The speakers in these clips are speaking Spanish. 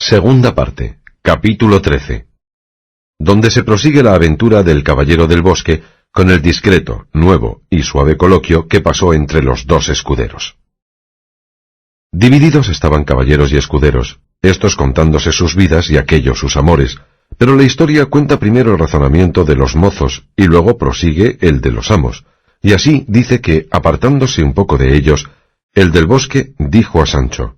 Segunda parte, capítulo 13, donde se prosigue la aventura del caballero del bosque con el discreto, nuevo y suave coloquio que pasó entre los dos escuderos. Divididos estaban caballeros y escuderos, estos contándose sus vidas y aquellos sus amores, pero la historia cuenta primero el razonamiento de los mozos y luego prosigue el de los amos, y así dice que, apartándose un poco de ellos, el del bosque dijo a Sancho: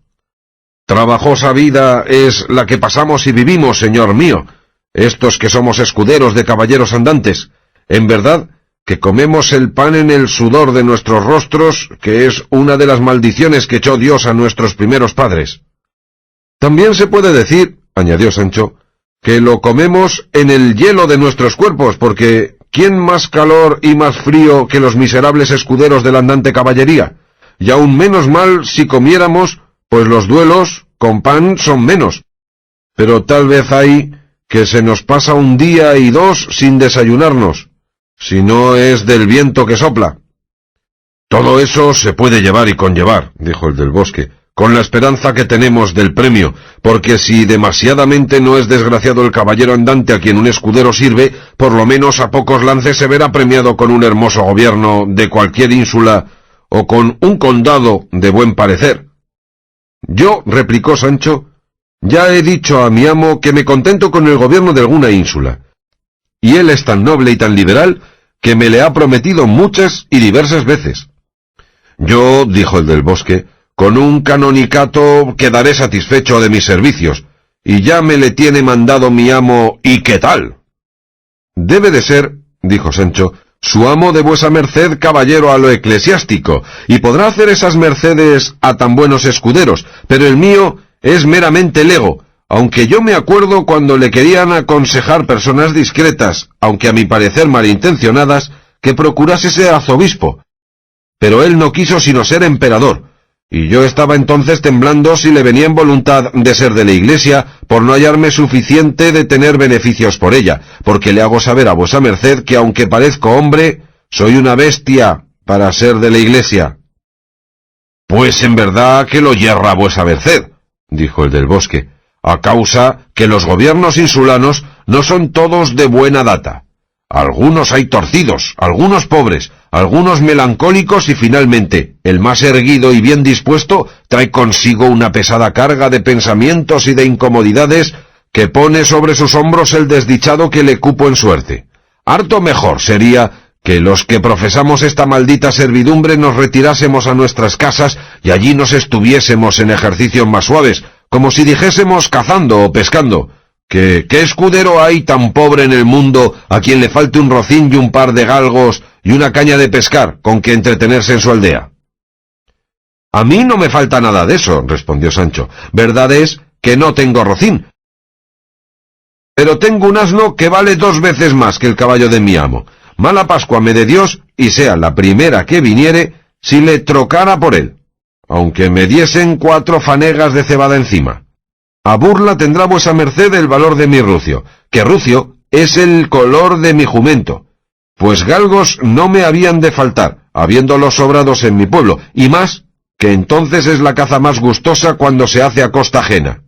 «Trabajosa vida es la que pasamos y vivimos, señor mío, estos que somos escuderos de caballeros andantes. En verdad que comemos el pan en el sudor de nuestros rostros, que es una de las maldiciones que echó Dios a nuestros primeros padres. También se puede decir», añadió Sancho, «que lo comemos en el hielo de nuestros cuerpos, porque ¿quién más calor y más frío que los miserables escuderos de la andante caballería? Y aún menos mal si comiéramos, pues los duelos con pan son menos. Pero tal vez hay que se nos pasa un día y dos sin desayunarnos, si no es del viento que sopla». «Todo eso se puede llevar y conllevar», dijo el del bosque, «con la esperanza que tenemos del premio, porque si demasiadamente no es desgraciado el caballero andante a quien un escudero sirve, por lo menos a pocos lances se verá premiado con un hermoso gobierno de cualquier ínsula o con un condado de buen parecer». «Yo», replicó Sancho, «ya he dicho a mi amo que me contento con el gobierno de alguna ínsula, y él es tan noble y tan liberal que me le ha prometido muchas y diversas veces». «Yo», dijo el del bosque, «con un canonicato quedaré satisfecho de mis servicios, y ya me le tiene mandado mi amo, ¿y qué tal?» «Debe de ser», dijo Sancho, «su amo de vuesa merced caballero a lo eclesiástico, y podrá hacer esas mercedes a tan buenos escuderos, pero el mío es meramente lego, aunque yo me acuerdo cuando le querían aconsejar personas discretas, aunque a mi parecer malintencionadas, que procurase ser arzobispo. Pero él no quiso sino ser emperador, y yo estaba entonces temblando si le venía en voluntad de ser de la Iglesia, por no hallarme suficiente de tener beneficios por ella, porque le hago saber a vuesa merced que aunque parezco hombre, soy una bestia para ser de la Iglesia». «Pues en verdad que lo yerra vuesa merced», dijo el del bosque, «a causa que los gobiernos insulanos no son todos de buena data. Algunos hay torcidos, algunos pobres, algunos melancólicos y finalmente, el más erguido y bien dispuesto trae consigo una pesada carga de pensamientos y de incomodidades que pone sobre sus hombros el desdichado que le cupo en suerte. Harto mejor sería que los que profesamos esta maldita servidumbre nos retirásemos a nuestras casas y allí nos estuviésemos en ejercicios más suaves, como si dijésemos cazando o pescando. ¿Qué escudero hay tan pobre en el mundo a quien le falte un rocín y un par de galgos y una caña de pescar con que entretenerse en su aldea?» «A mí no me falta nada de eso», respondió Sancho. «Verdad es que no tengo rocín, pero tengo un asno que vale 2 veces más que el caballo de mi amo. Mala Pascua me dé Dios, y sea la primera que viniere, si le trocara por él, aunque me diesen 4 fanegas de cebada encima. A burla tendrá vuesa merced el valor de mi rucio, que rucio es el color de mi jumento, pues galgos no me habían de faltar, habiéndolos sobrados en mi pueblo, y más, que entonces es la caza más gustosa cuando se hace a costa ajena».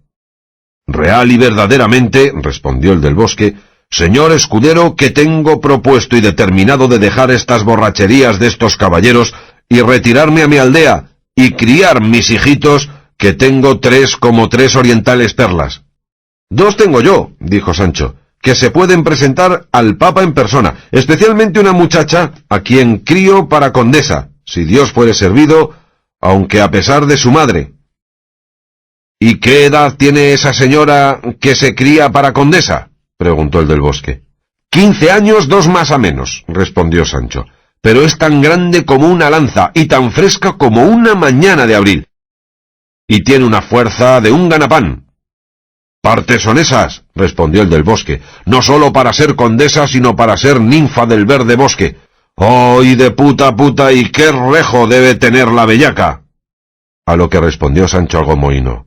«Real y verdaderamente», respondió el del bosque, «señor escudero, que tengo propuesto y determinado de dejar estas borracherías de estos caballeros y retirarme a mi aldea y criar mis hijitos, que tengo 3 como 3 orientales perlas». «2 tengo yo», dijo Sancho, «que se pueden presentar al Papa en persona, especialmente una muchacha a quien crío para condesa, si Dios fuere servido, aunque a pesar de su madre». «¿Y qué edad tiene esa señora que se cría para condesa?», preguntó el del bosque. 15 años, 2 más a menos», respondió Sancho, «pero es tan grande como una lanza y tan fresca como una mañana de abril, y tiene una fuerza de un ganapán». «Partes son esas», respondió el del bosque, «no sólo para ser condesa, sino para ser ninfa del verde bosque. ¡Oh, y de puta, y qué rejo debe tener la bellaca!». A lo que respondió Sancho algo mohíno: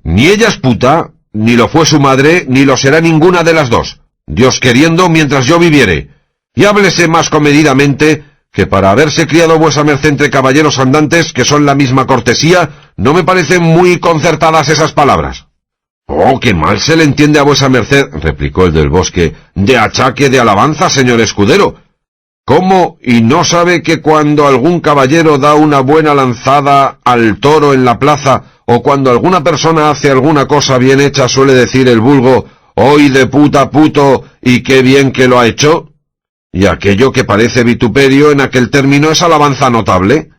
«Ni ella es puta, ni lo fue su madre, ni lo será ninguna de las 2, Dios queriendo mientras yo viviere. Y háblese más comedidamente, que para haberse criado vuesa merced entre caballeros andantes, que son la misma cortesía, no me parecen muy concertadas esas palabras». —Oh, qué mal se le entiende a vuesa merced —replicó el del bosque—, de achaque de alabanza, señor escudero. ¿Cómo? ¿Y no sabe que cuando algún caballero da una buena lanzada al toro en la plaza, o cuando alguna persona hace alguna cosa bien hecha, suele decir el vulgo, «¡Hoy de puta puto, y qué bien que lo ha hecho»? Y aquello que parece vituperio en aquel término es alabanza notable.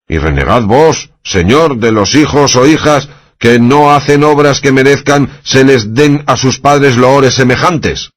Y renegad vos, señor, de los hijos o hijas que no hacen obras que merezcan se les den a sus padres loores semejantes.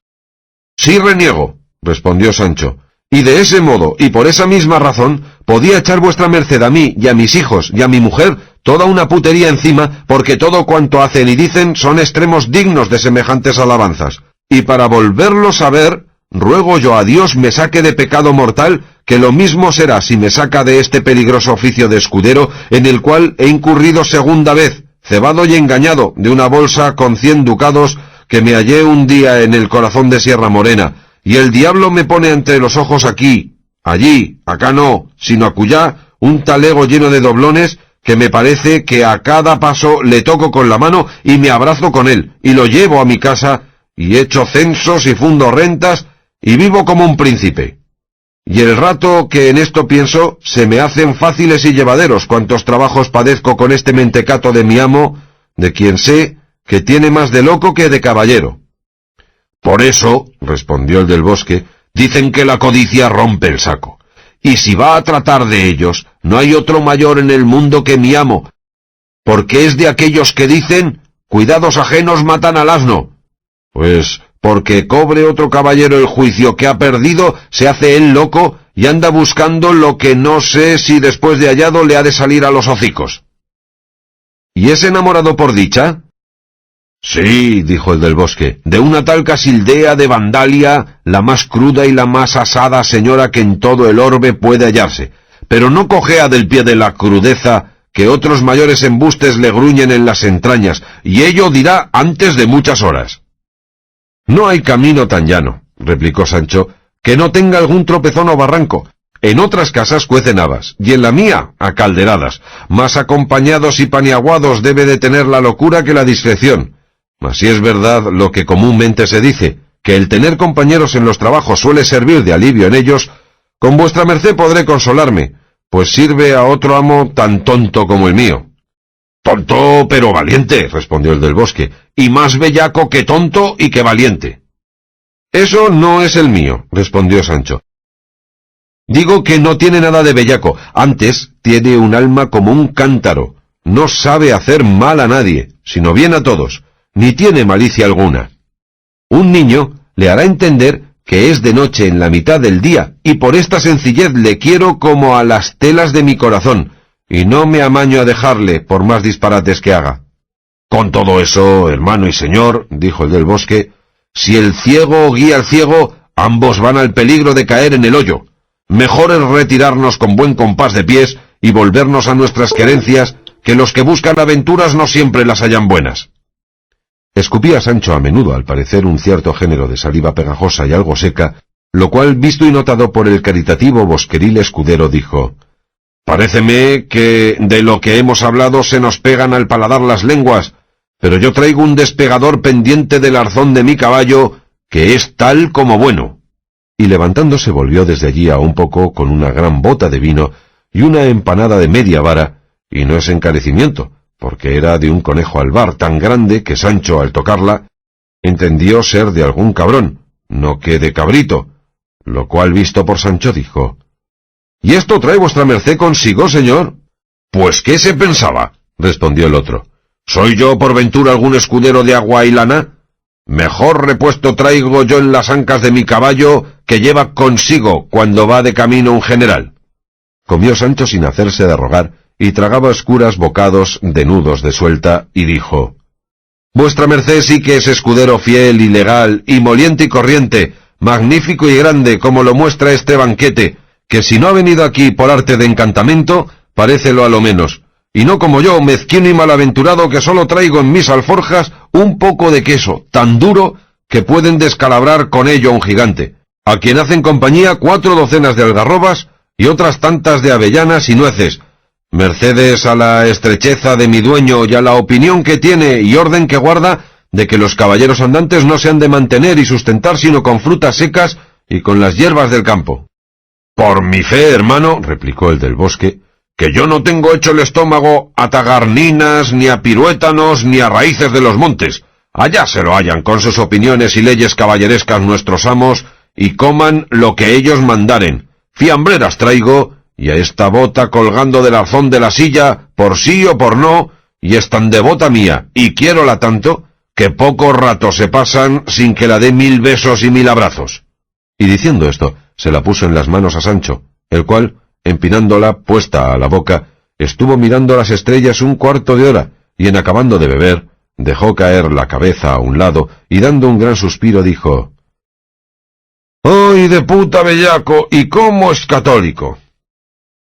Sí reniego, respondió Sancho, y de ese modo, y por esa misma razón, podía echar vuestra merced a mí, y a mis hijos, y a mi mujer, toda una putería encima, porque todo cuanto hacen y dicen son extremos dignos de semejantes alabanzas. Y para volverlos a ver, ruego yo a Dios me saque de pecado mortal, que lo mismo será si me saca de este peligroso oficio de escudero, en el cual he incurrido segunda vez, cebado y engañado, de una bolsa con 100 ducados, que me hallé un día en el corazón de Sierra Morena, y el diablo me pone entre los ojos aquí, allí, acá no, sino acullá, un talego lleno de doblones, que me parece que a cada paso le toco con la mano y me abrazo con él, y lo llevo a mi casa, y echo censos y fundo rentas, y vivo como un príncipe. Y el rato que en esto pienso, se me hacen fáciles y llevaderos cuantos trabajos padezco con este mentecato de mi amo, de quien sé que tiene más de loco que de caballero. Por eso, respondió el del bosque, dicen que la codicia rompe el saco. Y si va a tratar de ellos, no hay otro mayor en el mundo que mi amo, porque es de aquellos que dicen, cuidados ajenos matan al asno. Pues, porque cobre otro caballero el juicio que ha perdido, se hace él loco y anda buscando lo que no sé si después de hallado le ha de salir a los hocicos. ¿Y es enamorado por dicha? Sí, dijo el del bosque, de una tal Casildea de Vandalia, la más cruda y la más asada señora que en todo el orbe puede hallarse, pero no cojea del pie de la crudeza, que otros mayores embustes le gruñen en las entrañas, y ello dirá antes de muchas horas. No hay camino tan llano, replicó Sancho, que no tenga algún tropezón o barranco. En otras casas cuecen habas, y en la mía, acalderadas. Más acompañados y paniaguados debe de tener la locura que la discreción. Mas si es verdad lo que comúnmente se dice, que el tener compañeros en los trabajos suele servir de alivio en ellos, con vuestra merced podré consolarme, pues sirve a otro amo tan tonto como el mío. Tonto pero valiente, respondió el del bosque, y más bellaco que tonto y que valiente. Eso no es el mío, respondió Sancho. Digo que no tiene nada de bellaco, antes tiene un alma como un cántaro, no sabe hacer mal a nadie, sino bien a todos, ni tiene malicia alguna. Un niño le hará entender que es de noche en la mitad del día, y por esta sencillez le quiero como a las telas de mi corazón, y no me amaño a dejarle por más disparates que haga. Con todo eso, hermano y señor, dijo el del bosque, si el ciego guía al ciego, ambos van al peligro de caer en el hoyo. Mejor es retirarnos con buen compás de pies y volvernos a nuestras querencias, que los que buscan aventuras no siempre las hallan buenas. Escupía Sancho a menudo, al parecer, un cierto género de saliva pegajosa y algo seca, lo cual, visto y notado por el caritativo bosqueril escudero, dijo, «Paréceme que de lo que hemos hablado se nos pegan al paladar las lenguas, pero yo traigo un despegador pendiente del arzón de mi caballo, que es tal como bueno». Y levantándose volvió desde allí a un poco con una gran bota de vino y una empanada de media vara, y no es encarecimiento, porque era de un conejo albar tan grande que Sancho, al tocarla, entendió ser de algún cabrón, no que de cabrito, lo cual visto por Sancho dijo, «¿Y esto trae vuestra merced consigo, señor?» «Pues qué se pensaba», respondió el otro, «¿soy yo por ventura algún escudero de agua y lana? Mejor repuesto traigo yo en las ancas de mi caballo que lleva consigo cuando va de camino un general». Comió Sancho sin hacerse de rogar, y tragaba oscuras bocados de nudos de suelta, y dijo, «Vuestra merced sí que es escudero fiel y legal, y moliente y corriente, magnífico y grande como lo muestra este banquete, que si no ha venido aquí por arte de encantamento, parécelo a lo menos, y no como yo, mezquino y malaventurado, que solo traigo en mis alforjas un poco de queso, tan duro que pueden descalabrar con ello a un gigante, a quien hacen compañía 4 docenas de algarrobas y otras tantas de avellanas y nueces, mercedes a la estrecheza de mi dueño y a la opinión que tiene y orden que guarda, de que los caballeros andantes no se han de mantener y sustentar sino con frutas secas y con las hierbas del campo. Por mi fe, hermano, replicó el del bosque, que yo no tengo hecho el estómago a tagarninas, ni a piruétanos, ni a raíces de los montes. Allá se lo hallan con sus opiniones y leyes caballerescas nuestros amos, y coman lo que ellos mandaren. Fiambreras traigo, y a esta bota colgando del arzón de la silla, por sí o por no, y es tan devota mía, y quiérola tanto, que poco rato se pasan sin que la dé 1000 besos y 1000 abrazos. Y diciendo esto, se la puso en las manos a Sancho, el cual, empinándola puesta a la boca, estuvo mirando las estrellas 1/4 de hora, y en acabando de beber, dejó caer la cabeza a un lado, y dando un gran suspiro dijo: «¡Ay, de puta bellaco! ¿Y cómo es católico!»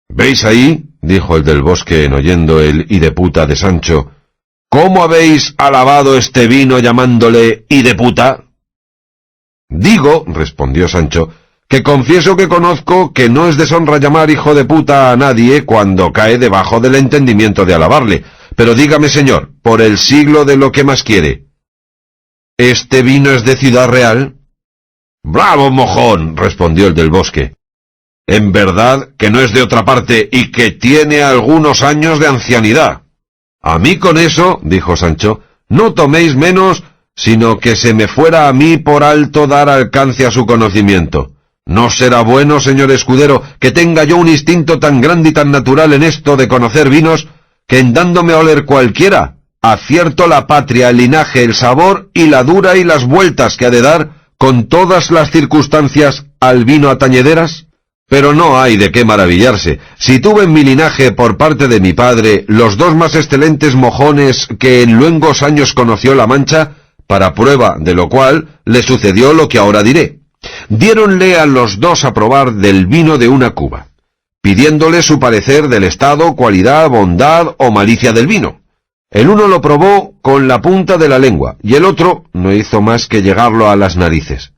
«¿Veis ahí?», dijo el del bosque en oyendo el «y de puta» de Sancho, «¿cómo habéis alabado este vino llamándole «y de puta»?» «Digo», respondió Sancho, «que confieso que conozco que no es deshonra llamar hijo de puta a nadie cuando cae debajo del entendimiento de alabarle. Pero dígame, señor, por el siglo de lo que más quiere, ¿este vino es de Ciudad Real?» «¡Bravo, mojón!», respondió el del bosque. «En verdad que no es de otra parte y que tiene algunos años de ancianidad». «A mí con eso», dijo Sancho, «no toméis menos, sino que se me fuera a mí por alto dar alcance a su conocimiento. No será bueno, señor escudero, que tenga yo un instinto tan grande y tan natural en esto de conocer vinos, que en dándome a oler cualquiera, acierto la patria, el linaje, el sabor y la dura y las vueltas que ha de dar, con todas las circunstancias, al vino a tañederas? Pero no hay de qué maravillarse. Si tuve en mi linaje por parte de mi padre los 2 más excelentes mojones que en luengos años conoció la Mancha, para prueba de lo cual le sucedió lo que ahora diré. Diéronle a los 2 a probar del vino de una cuba, pidiéndole su parecer del estado, cualidad, bondad o malicia del vino. El uno lo probó con la punta de la lengua, y el otro no hizo más que llegarlo a las narices.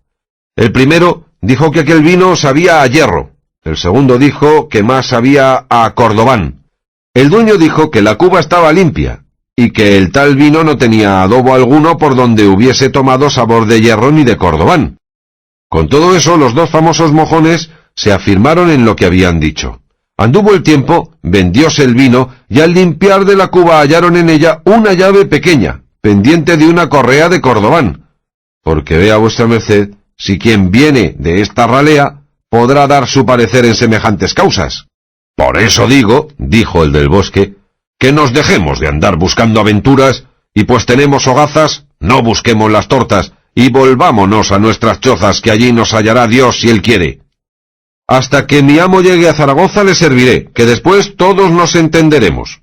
El primero dijo que aquel vino sabía a hierro, el segundo dijo que más sabía a cordobán. El dueño dijo que la cuba estaba limpia, y que el tal vino no tenía adobo alguno por donde hubiese tomado sabor de hierro ni de cordobán. Con todo eso, los 2 famosos mojones se afirmaron en lo que habían dicho. Anduvo el tiempo, vendióse el vino, y al limpiar de la cuba hallaron en ella una llave pequeña, pendiente de una correa de cordobán. Porque vea vuestra merced, si quien viene de esta ralea, podrá dar su parecer en semejantes causas. Por eso digo, dijo el del bosque, que nos dejemos de andar buscando aventuras, y pues tenemos hogazas, no busquemos las tortas, y volvámonos a nuestras chozas, que allí nos hallará Dios si Él quiere. Hasta que mi amo llegue a Zaragoza le serviré, que después todos nos entenderemos.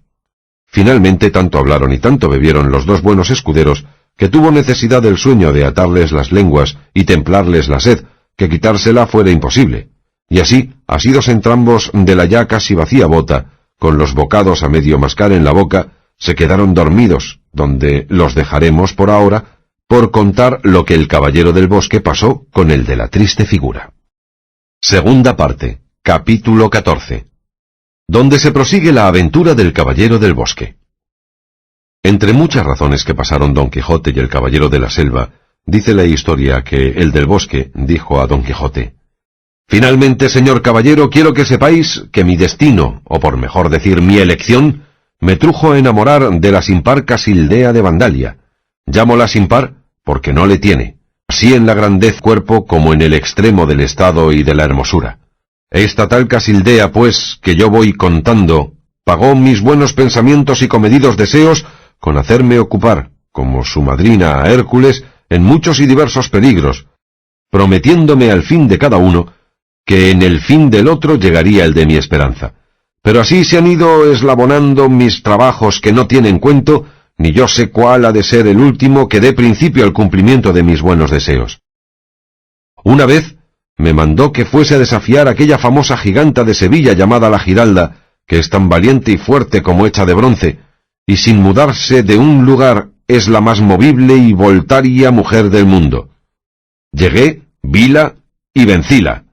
Finalmente tanto hablaron y tanto bebieron los 2 buenos escuderos, que tuvo necesidad del sueño de atarles las lenguas y templarles la sed, que quitársela fuera imposible. Y así, asidos entrambos de la ya casi vacía bota, con los bocados a medio mascar en la boca, se quedaron dormidos, donde los dejaremos por ahora, por contar lo que el caballero del bosque pasó con el de la triste figura. Segunda parte, capítulo 14, donde se prosigue la aventura del caballero del bosque. Entre muchas razones que pasaron Don Quijote y el caballero de la selva, dice la historia que el del bosque dijo a Don Quijote: «Finalmente, señor caballero, quiero que sepáis que mi destino, o por mejor decir mi elección, me trujo a enamorar de la sin par Casildea de Vandalia. Llámola sin par porque no le tiene, así en la grandez cuerpo como en el extremo del estado y de la hermosura. Esta tal Casildea, pues, que yo voy contando, pagó mis buenos pensamientos y comedidos deseos con hacerme ocupar, como su madrina a Hércules, en muchos y diversos peligros, prometiéndome al fin de cada uno, que en el fin del otro llegaría el de mi esperanza. Pero así se han ido eslabonando mis trabajos que no tienen cuento, ni yo sé cuál ha de ser el último que dé principio al cumplimiento de mis buenos deseos. Una vez me mandó que fuese a desafiar a aquella famosa giganta de Sevilla llamada la Giralda, que es tan valiente y fuerte como hecha de bronce, y sin mudarse de un lugar es la más movible y voltaria mujer del mundo. Llegué, vila y vencíla,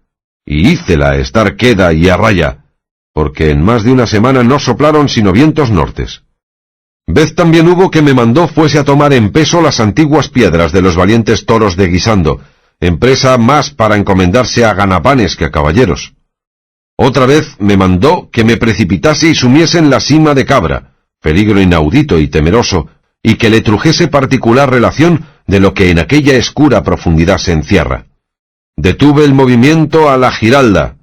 y hícela estar queda y a raya, porque en más de una semana no soplaron sino vientos nortes. Vez también hubo que me mandó fuese a tomar en peso las antiguas piedras de los valientes toros de Guisando, empresa más para encomendarse a ganapanes que a caballeros. Otra vez me mandó que me precipitase y sumiese en la sima de Cabra, peligro inaudito y temeroso, y que le trujese particular relación de lo que en aquella escura profundidad se encierra. Detuve el movimiento a la Giralda,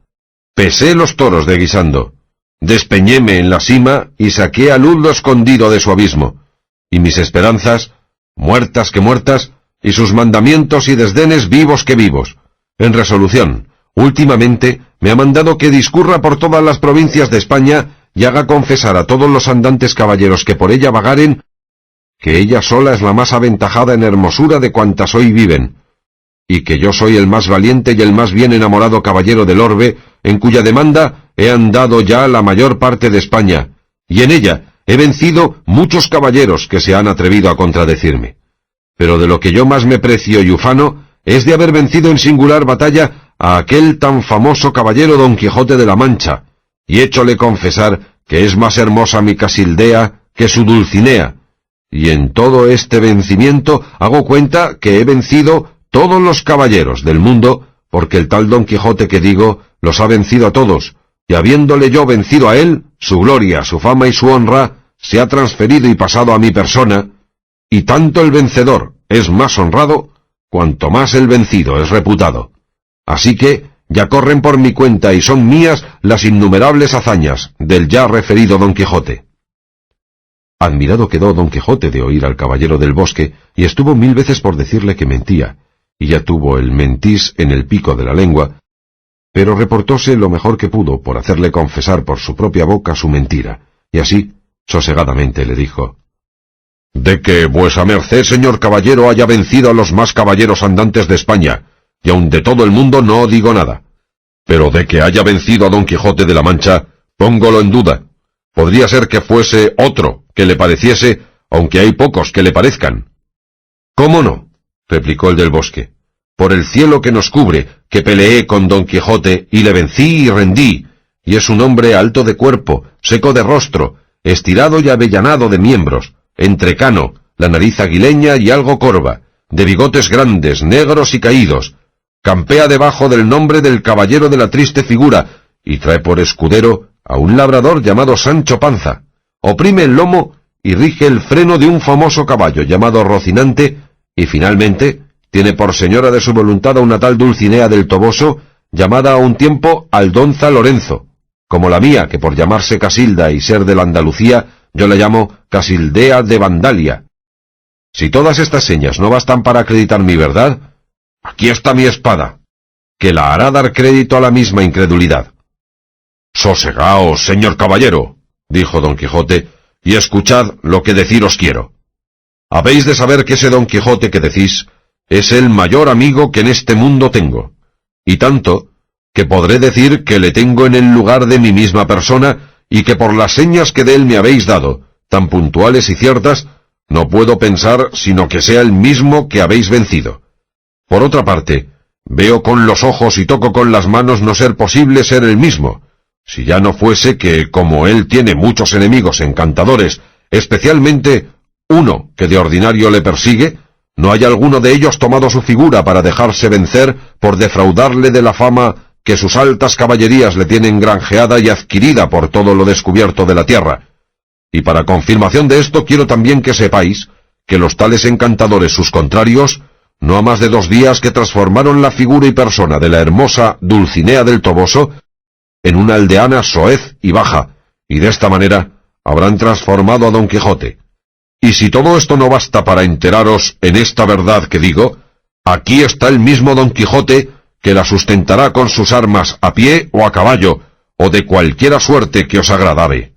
pesé los toros de Guisando, despeñéme en la sima y saqué a luz lo escondido de su abismo, y mis esperanzas, muertas que muertas, y sus mandamientos y desdenes vivos que vivos. En resolución, últimamente me ha mandado que discurra por todas las provincias de España y haga confesar a todos los andantes caballeros que por ella vagaren, que ella sola es la más aventajada en hermosura de cuantas hoy viven, y que yo soy el más valiente y el más bien enamorado caballero del orbe, en cuya demanda he andado ya la mayor parte de España, y en ella he vencido muchos caballeros que se han atrevido a contradecirme. Pero de lo que yo más me precio y ufano es de haber vencido en singular batalla a aquel tan famoso caballero Don Quijote de la Mancha, y héchole confesar que es más hermosa mi Casildea que su Dulcinea, y en todo este vencimiento hago cuenta que he vencido todos los caballeros del mundo, porque el tal Don Quijote que digo los ha vencido a todos, y habiéndole yo vencido a él, su gloria, su fama y su honra se ha transferido y pasado a mi persona, y tanto el vencedor es más honrado, cuanto más el vencido es reputado. Así que ya corren por mi cuenta y son mías las innumerables hazañas del ya referido Don Quijote. Admirado quedó Don Quijote de oír al caballero del bosque, y estuvo 1000 veces por decirle que mentía, y ya tuvo el mentís en el pico de la lengua, pero reportóse lo mejor que pudo por hacerle confesar por su propia boca su mentira, y así, sosegadamente le dijo: «De que vuesa merced, señor caballero, haya vencido a los más caballeros andantes de España, y aun de todo el mundo no digo nada. Pero de que haya vencido a Don Quijote de la Mancha, póngolo en duda. Podría ser que fuese otro que le pareciese, aunque hay pocos que le parezcan». «¿Cómo no?», replicó el del bosque. «Por el cielo que nos cubre, que peleé con Don Quijote y le vencí y rendí, y es un hombre alto de cuerpo, seco de rostro, estirado y avellanado de miembros, entrecano, la nariz aguileña y algo corva, de bigotes grandes, negros y caídos. Campea debajo del nombre del caballero de la triste figura, y trae por escudero a un labrador llamado Sancho Panza. Oprime el lomo y rige el freno de un famoso caballo llamado Rocinante, y finalmente tiene por señora de su voluntad a una tal Dulcinea del Toboso, llamada a un tiempo Aldonza Lorenzo, como la mía, que por llamarse Casilda y ser de la Andalucía, yo la llamo Casildea de Vandalia. Si todas estas señas no bastan para acreditar mi verdad, aquí está mi espada, que la hará dar crédito a la misma incredulidad». «Sosegaos, señor caballero», dijo Don Quijote, «y escuchad lo que deciros quiero. Habéis de saber que ese Don Quijote que decís es el mayor amigo que en este mundo tengo, y tanto que podré decir que le tengo en el lugar de mi misma persona, y que por las señas que de él me habéis dado, tan puntuales y ciertas, no puedo pensar sino que sea el mismo que habéis vencido. Por otra parte, veo con los ojos y toco con las manos no ser posible ser el mismo, si ya no fuese que, como él tiene muchos enemigos encantadores, especialmente uno que de ordinario le persigue, no hay alguno de ellos tomado su figura para dejarse vencer por defraudarle de la fama que sus altas caballerías le tienen granjeada y adquirida por todo lo descubierto de la tierra. Y para confirmación de esto quiero también que sepáis que los tales encantadores sus contrarios, no ha más de 2 días que transformaron la figura y persona de la hermosa Dulcinea del Toboso en una aldeana soez y baja, y de esta manera habrán transformado a Don Quijote. Y si todo esto no basta para enteraros en esta verdad que digo, aquí está el mismo Don Quijote que la sustentará con sus armas a pie o a caballo, o de cualquiera suerte que os agradare».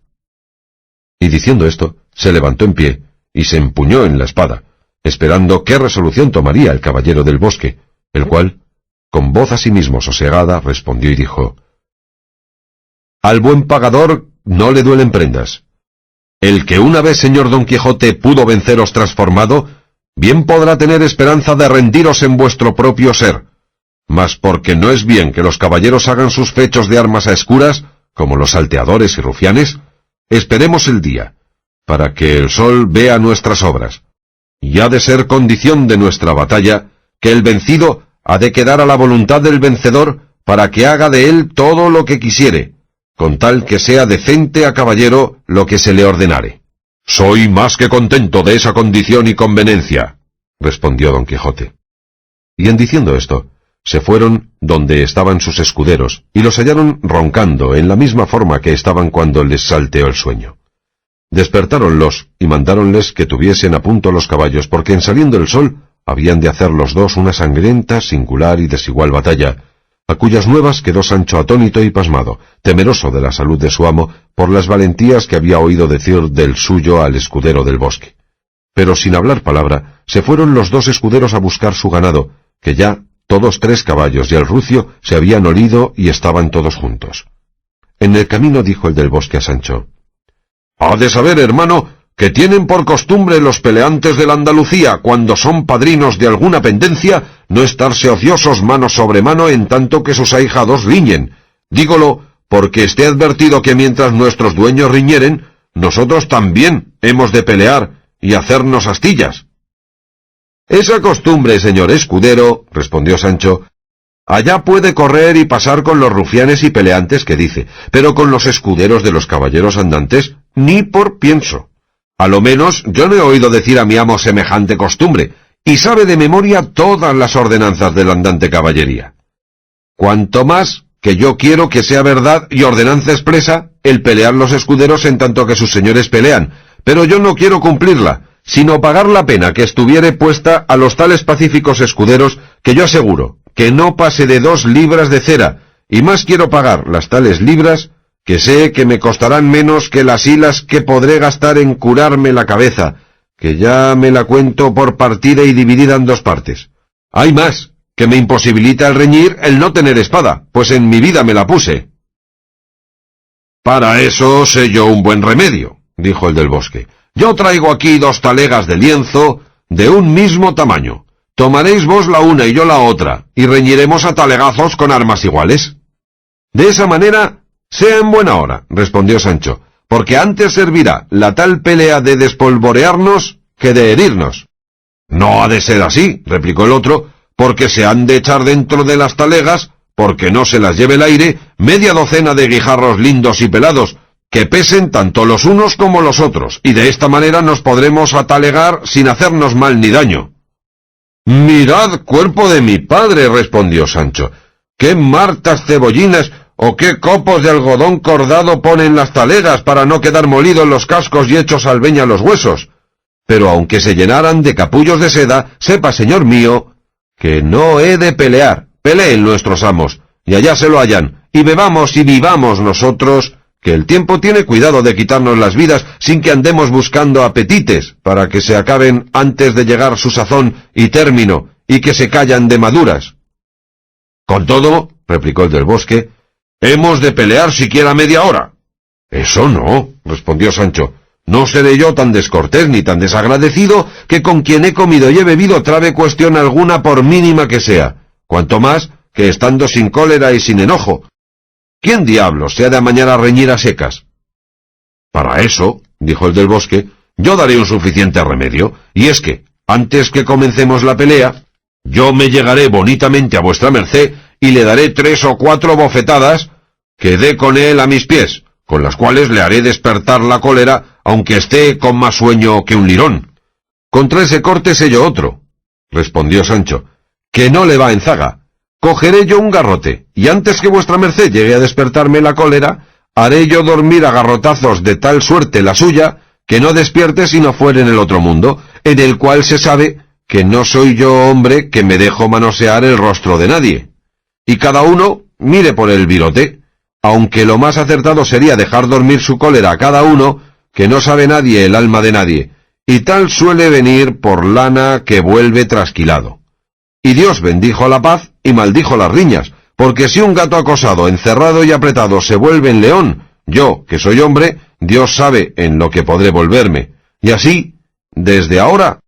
Y diciendo esto, se levantó en pie, y se empuñó en la espada, esperando qué resolución tomaría el caballero del bosque, el cual, con voz asimismo sosegada, respondió y dijo: «Al buen pagador no le duelen prendas. El que una vez, señor Don Quijote, pudo venceros transformado, bien podrá tener esperanza de rendiros en vuestro propio ser. Mas porque no es bien que los caballeros hagan sus fechos de armas a escuras, como los salteadores y rufianes, esperemos el día, para que el sol vea nuestras obras. Y ha de ser condición de nuestra batalla, que el vencido ha de quedar a la voluntad del vencedor, para que haga de él todo lo que quisiere, con tal que sea decente a caballero lo que se le ordenare. Soy más que contento de esa condición y conveniencia, respondió don Quijote. Y en diciendo esto, se fueron donde estaban sus escuderos, y los hallaron roncando en la misma forma que estaban cuando les salteó el sueño. Despertáronlos, y mandáronles que tuviesen a punto los caballos, porque en saliendo el sol, habían de hacer los dos una sangrienta, singular y desigual batalla, a cuyas nuevas quedó Sancho atónito y pasmado, temeroso de la salud de su amo, por las valentías que había oído decir del suyo al escudero del bosque. Pero sin hablar palabra, se fueron los dos escuderos a buscar su ganado, que ya todos 3 caballos y el rucio se habían olido y estaban todos juntos. En el camino dijo el del bosque a Sancho: «Ha de saber, hermano, que tienen por costumbre los peleantes de la Andalucía, cuando son padrinos de alguna pendencia, no estarse ociosos mano sobre mano en tanto que sus ahijados riñen. Dígolo, porque esté advertido que mientras nuestros dueños riñeren, nosotros también hemos de pelear y hacernos astillas». «Esa costumbre, señor escudero», respondió Sancho, «allá puede correr y pasar con los rufianes y peleantes que dice, pero con los escuderos de los caballeros andantes, ni por pienso. A lo menos yo no he oído decir a mi amo semejante costumbre, y sabe de memoria todas las ordenanzas de la andante caballería. Cuanto más que yo quiero que sea verdad y ordenanza expresa el pelear los escuderos en tanto que sus señores pelean, pero yo no quiero cumplirla, sino pagar la pena que estuviere puesta a los tales pacíficos escuderos, que yo aseguro que no pase de 2 libras de cera, y más quiero pagar las tales libras, que sé que me costarán menos que las hilas que podré gastar en curarme la cabeza, que ya me la cuento por partida y dividida en 2 partes. Hay más, que me imposibilita el reñir el no tener espada, pues en mi vida me la puse». «Para eso sé yo un buen remedio», dijo el del bosque. «Yo traigo aquí 2 talegas de lienzo de un mismo tamaño. Tomaréis vos la una y yo la otra, y reñiremos a talegazos con armas iguales». «De esa manera sea en buena hora», respondió Sancho, «porque antes servirá la tal pelea de despolvorearnos que de herirnos». «No ha de ser así», replicó el otro, «porque se han de echar dentro de las talegas, porque no se las lleve el aire, media docena de guijarros lindos y pelados, que pesen tanto los unos como los otros, y de esta manera nos podremos atalegar sin hacernos mal ni daño». «Mirad, cuerpo de mi padre», respondió Sancho, «qué martas cebollinas o qué copos de algodón cordado ponen las talegas para no quedar molidos los cascos y hechos albeña los huesos. Pero aunque se llenaran de capullos de seda, sepa, señor mío, que no he de pelear. Peleen nuestros amos, y allá se lo hallan, y bebamos y vivamos nosotros, que el tiempo tiene cuidado de quitarnos las vidas sin que andemos buscando apetites, para que se acaben antes de llegar su sazón y término, y que se callan de maduras». «Con todo», replicó el del bosque, «hemos de pelear siquiera media hora». «Eso no», respondió Sancho, «no seré yo tan descortés ni tan desagradecido que con quien he comido y he bebido trabe cuestión alguna por mínima que sea, cuanto más que estando sin cólera y sin enojo. ¿Quién diablos se ha de amañar a reñir a secas?» «Para eso», dijo el del bosque, «yo daré un suficiente remedio, y es que, antes que comencemos la pelea, yo me llegaré bonitamente a vuestra merced y le daré 3 o 4 bofetadas que dé con él a mis pies, con las cuales le haré despertar la cólera, aunque esté con más sueño que un lirón». «Contra ese corte sé yo otro», respondió Sancho, «que no le va en zaga. Cogeré yo un garrote, y antes que vuestra merced llegue a despertarme la cólera, haré yo dormir a garrotazos de tal suerte la suya, que no despierte sino fuere en el otro mundo, en el cual se sabe que no soy yo hombre que me dejo manosear el rostro de nadie. Y cada uno mire por el virote, aunque lo más acertado sería dejar dormir su cólera a cada uno, que no sabe nadie el alma de nadie, y tal suele venir por lana que vuelve trasquilado. Y Dios bendijo la paz y maldijo las riñas, porque si un gato acosado, encerrado y apretado se vuelve en león, yo, que soy hombre, Dios sabe en lo que podré volverme. Y así, desde ahora,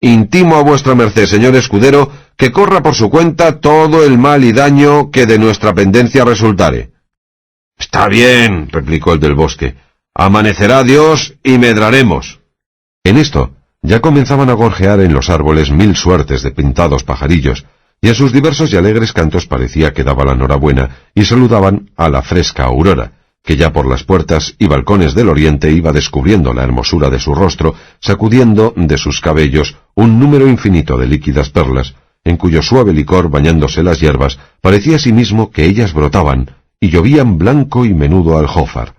intimo a vuestra merced, señor escudero, que corra por su cuenta todo el mal y daño que de nuestra pendencia resultare». «Está bien», replicó el del bosque, Amanecerá Dios y medraremos. En esto, ya comenzaban a gorjear en los árboles 1000 suertes de pintados pajarillos, y en sus diversos y alegres cantos parecía que daba la enhorabuena y saludaban a la fresca aurora, que ya por las puertas y balcones del oriente iba descubriendo la hermosura de su rostro, sacudiendo de sus cabellos un número infinito de líquidas perlas, en cuyo suave licor, bañándose las hierbas, parecía asimismo que ellas brotaban, y llovían blanco y menudo aljófar.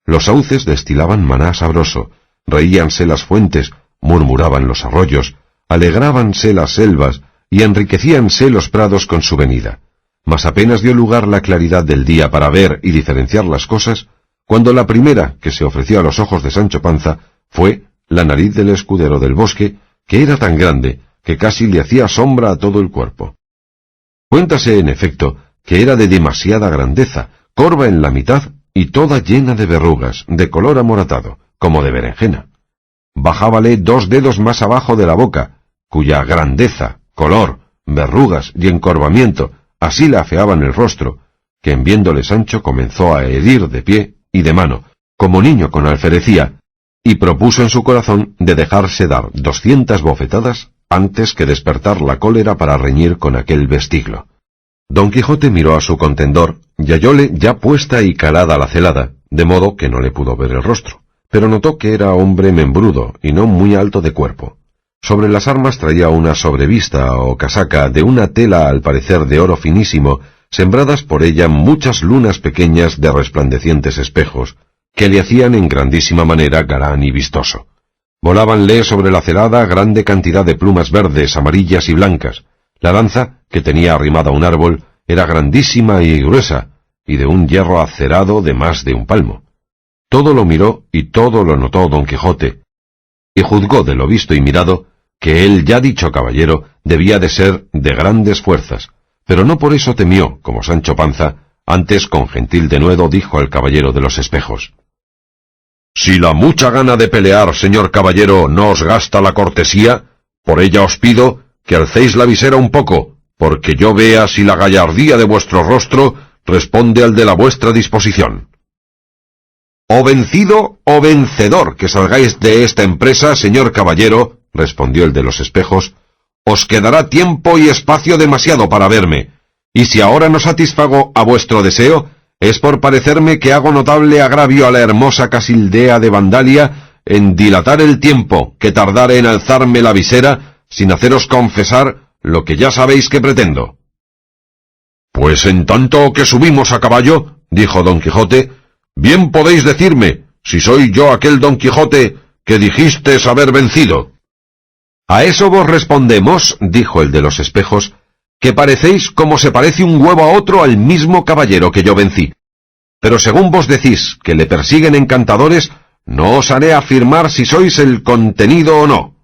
Los sauces destilaban maná sabroso, reíanse las fuentes, murmuraban los arroyos, alegrábanse las selvas, y enriquecíanse los prados con su venida. Mas apenas dio lugar la claridad del día para ver y diferenciar las cosas, cuando la primera que se ofreció a los ojos de Sancho Panza fue la nariz del escudero del bosque, que era tan grande que casi le hacía sombra a todo el cuerpo. Cuéntase, en efecto, que era de demasiada grandeza, corva en la mitad y toda llena de verrugas, de color amoratado, como de berenjena. Bajábale 2 dedos más abajo de la boca, cuya grandeza, color, verrugas y encorvamiento así le afeaban el rostro, que en viéndole Sancho comenzó a herir de pie y de mano, como niño con alferecía, y propuso en su corazón de dejarse dar 200 bofetadas antes que despertar la cólera para reñir con aquel vestiglo. Don Quijote miró a su contendor y hallóle ya puesta y calada la celada, de modo que no le pudo ver el rostro, pero notó que era hombre membrudo y no muy alto de cuerpo. Sobre las armas traía una sobrevista o casaca de una tela al parecer de oro finísimo, sembradas por ella muchas lunas pequeñas de resplandecientes espejos, que le hacían en grandísima manera galán y vistoso. Volábanle sobre la celada grande cantidad de plumas verdes, amarillas y blancas. La lanza, que tenía arrimada a un árbol, era grandísima y gruesa, y de un hierro acerado de más de 1 palmo. Todo lo miró y todo lo notó Don Quijote, y juzgó de lo visto y mirado que el ya dicho caballero debía de ser de grandes fuerzas, pero no por eso temió, como Sancho Panza, antes con gentil denuedo dijo al caballero de los espejos: «Si la mucha gana de pelear, señor caballero, no os gasta la cortesía, por ella os pido que alcéis la visera un poco, porque yo vea si la gallardía de vuestro rostro responde al de la vuestra disposición». «O vencido o vencedor que salgáis de esta empresa, señor caballero», respondió el de los espejos, «os quedará tiempo y espacio demasiado para verme, y si ahora no satisfago a vuestro deseo, es por parecerme que hago notable agravio a la hermosa Casildea de Vandalia en dilatar el tiempo que tardare en alzarme la visera, sin haceros confesar lo que ya sabéis que pretendo». «Pues en tanto que subimos a caballo», dijo Don Quijote, «bien podéis decirme si soy yo aquel Don Quijote que dijistes haber vencido». «A eso vos respondemos», dijo el de los espejos, «que parecéis como se parece un huevo a otro al mismo caballero que yo vencí. Pero según vos decís que le persiguen encantadores, no os haré afirmar si sois el contenido o no».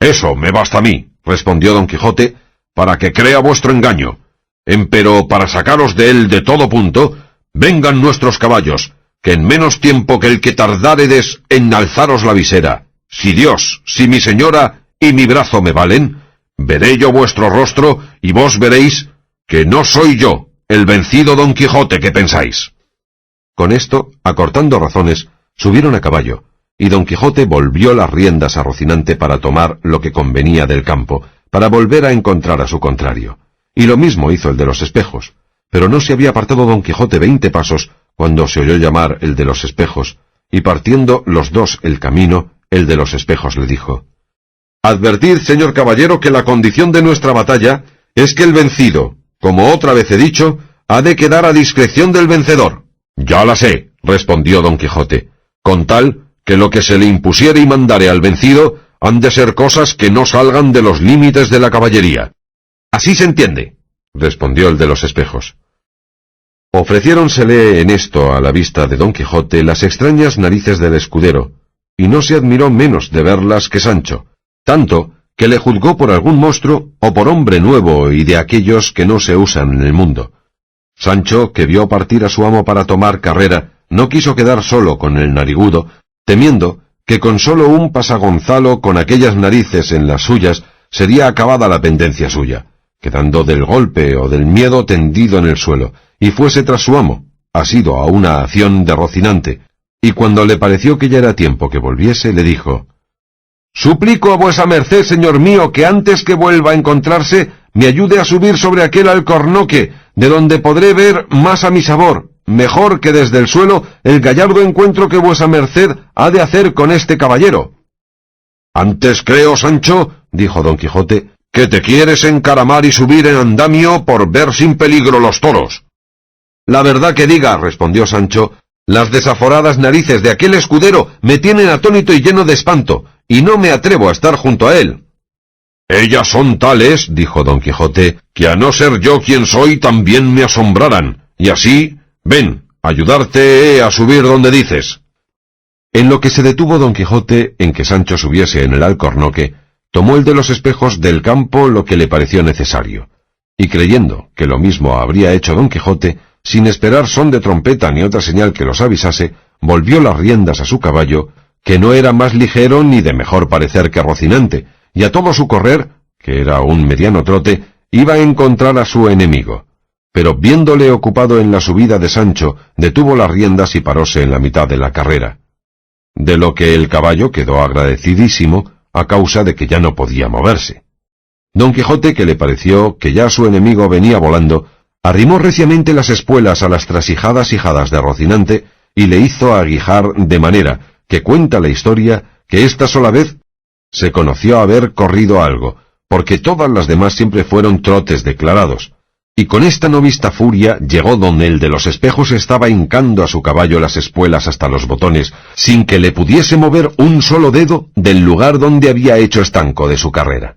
«Eso me basta a mí», respondió Don Quijote, «para que crea vuestro engaño. Empero para sacaros de él de todo punto, vengan nuestros caballos, que en menos tiempo que el que tardáredes en alzaros la visera, si Dios, si mi señora y mi brazo me valen, veré yo vuestro rostro y vos veréis que no soy yo el vencido Don Quijote que pensáis». Con esto, acortando razones, subieron a caballo, y Don Quijote volvió las riendas a Rocinante para tomar lo que convenía del campo, para volver a encontrar a su contrario. Y lo mismo hizo el de los espejos, pero no se había apartado Don Quijote 20 pasos cuando se oyó llamar el de los espejos, y partiendo los dos el camino, el de los espejos le dijo: «Advertid, señor caballero, que la condición de nuestra batalla es que el vencido, como otra vez he dicho, ha de quedar a discreción del vencedor». «Ya la sé», respondió Don Quijote, «con tal que lo que se le impusiere y mandare al vencido han de ser cosas que no salgan de los límites de la caballería». «Así se entiende», respondió el de los espejos. Ofreciéronsele en esto a la vista de Don Quijote las extrañas narices del escudero, y no se admiró menos de verlas que Sancho, tanto que le juzgó por algún monstruo o por hombre nuevo y de aquellos que no se usan en el mundo. Sancho, que vio partir a su amo para tomar carrera, no quiso quedar solo con el narigudo, temiendo que con solo un pasagonzalo con aquellas narices en las suyas sería acabada la pendencia suya, quedando del golpe o del miedo tendido en el suelo, y fuese tras su amo, asido a una acción de Rocinante, y cuando le pareció que ya era tiempo que volviese, le dijo: «Suplico a vuesa merced, señor mío, que antes que vuelva a encontrarse, me ayude a subir sobre aquel alcornoque, de donde podré ver más a mi sabor, mejor que desde el suelo, el gallardo encuentro que vuesa merced ha de hacer con este caballero». «Antes creo, Sancho», dijo Don Quijote, «que te quieres encaramar y subir en andamio por ver sin peligro los toros». «La verdad que diga», respondió Sancho, «las desaforadas narices de aquel escudero me tienen atónito y lleno de espanto, y no me atrevo a estar junto a él». «Ellas son tales», dijo Don Quijote, «que a no ser yo quien soy, también me asombraran, y así, ven, ayudarte a subir donde dices». En lo que se detuvo Don Quijote en que Sancho subiese en el alcornoque, tomó el de los espejos del campo lo que le pareció necesario, y creyendo que lo mismo habría hecho Don Quijote, sin esperar son de trompeta ni otra señal que los avisase, volvió las riendas a su caballo, que no era más ligero ni de mejor parecer que Rocinante, y a todo su correr, que era un mediano trote, iba a encontrar a su enemigo. Pero viéndole ocupado en la subida de Sancho, detuvo las riendas y paróse en la mitad de la carrera. De lo que el caballo quedó agradecidísimo, a causa de que ya no podía moverse. Don Quijote, que le pareció que ya su enemigo venía volando, arrimó reciamente las espuelas a las trasijadas hijadas de Rocinante, y le hizo aguijar de manera que cuenta la historia que esta sola vez se conoció haber corrido algo, porque todas las demás siempre fueron trotes declarados, y con esta no vista furia llegó donde el de los espejos estaba hincando a su caballo las espuelas hasta los botones, sin que le pudiese mover un solo dedo del lugar donde había hecho estanco de su carrera.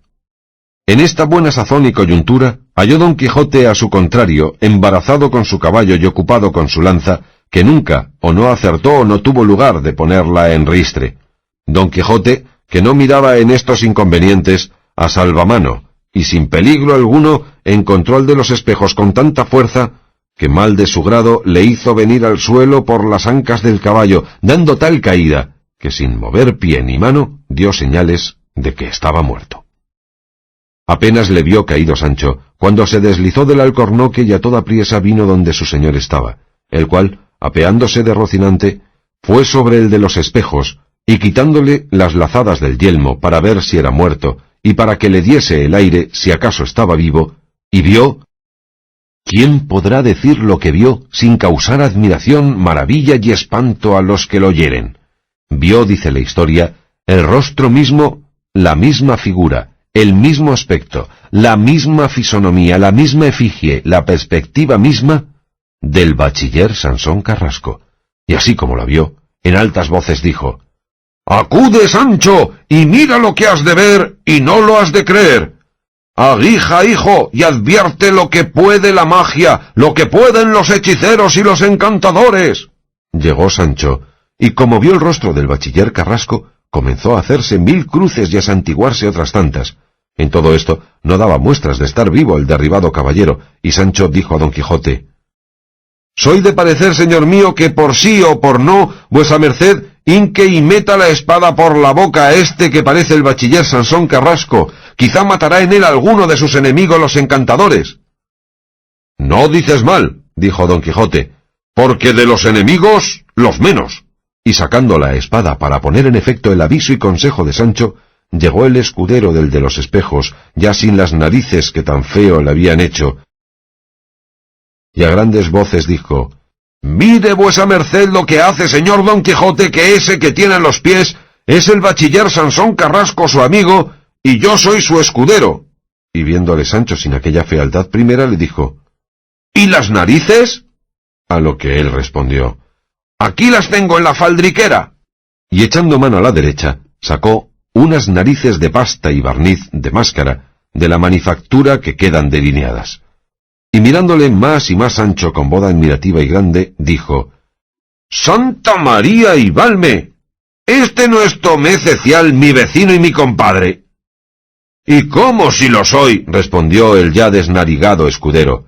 En esta buena sazón y coyuntura, halló Don Quijote a su contrario, embarazado con su caballo y ocupado con su lanza, que nunca o no acertó o no tuvo lugar de ponerla en ristre. Don Quijote, que no miraba en estos inconvenientes, a salvamano, y sin peligro alguno, encontró al de los espejos con tanta fuerza, que mal de su grado le hizo venir al suelo por las ancas del caballo, dando tal caída, que sin mover pie ni mano, dio señales de que estaba muerto. Apenas le vio caído Sancho, cuando se deslizó del alcornoque y a toda priesa vino donde su señor estaba, el cual, apeándose de Rocinante, fue sobre el de los espejos, y quitándole las lazadas del yelmo para ver si era muerto, y para que le diese el aire si acaso estaba vivo, y vio... ¿Quién podrá decir lo que vio sin causar admiración, maravilla y espanto a los que lo oyeren? Vio, dice la historia, el rostro mismo, la misma figura, el mismo aspecto, la misma fisonomía, la misma efigie, la perspectiva misma del bachiller Sansón Carrasco. Y así como la vio, en altas voces dijo: «Acude, Sancho, y mira lo que has de ver, y no lo has de creer. Aguija, hijo, y advierte lo que puede la magia, lo que pueden los hechiceros y los encantadores». Llegó Sancho, y como vio el rostro del bachiller Carrasco, comenzó a hacerse 1000 cruces y a santiguarse otras tantas. En todo esto no daba muestras de estar vivo el derribado caballero, y Sancho dijo a Don Quijote: «Soy de parecer, señor mío, que por sí o por no, vuesa merced hinque y meta la espada por la boca a este que parece el bachiller Sansón Carrasco. Quizá matará en él alguno de sus enemigos los encantadores». «No dices mal», dijo Don Quijote, «porque de los enemigos, los menos». Y sacando la espada para poner en efecto el aviso y consejo de Sancho, llegó el escudero del de los espejos, ya sin las narices que tan feo le habían hecho, y a grandes voces dijo: «Mire vuesa merced lo que hace, señor Don Quijote, que ese que tiene en los pies es el bachiller Sansón Carrasco, su amigo, y yo soy su escudero». Y viéndole Sancho sin aquella fealdad primera, le dijo: «¿Y las narices?». A lo que él respondió: «Aquí las tengo en la faldriquera». Y echando mano a la derecha, sacó unas narices de pasta y barniz de máscara, de la manufactura que quedan delineadas. Y mirándole más y más Sancho con voz admirativa y grande, dijo: «¡Santa María y valme! Este no es Tomé Cecial, mi vecino y mi compadre». «¿Y cómo si lo soy?», respondió el ya desnarigado escudero.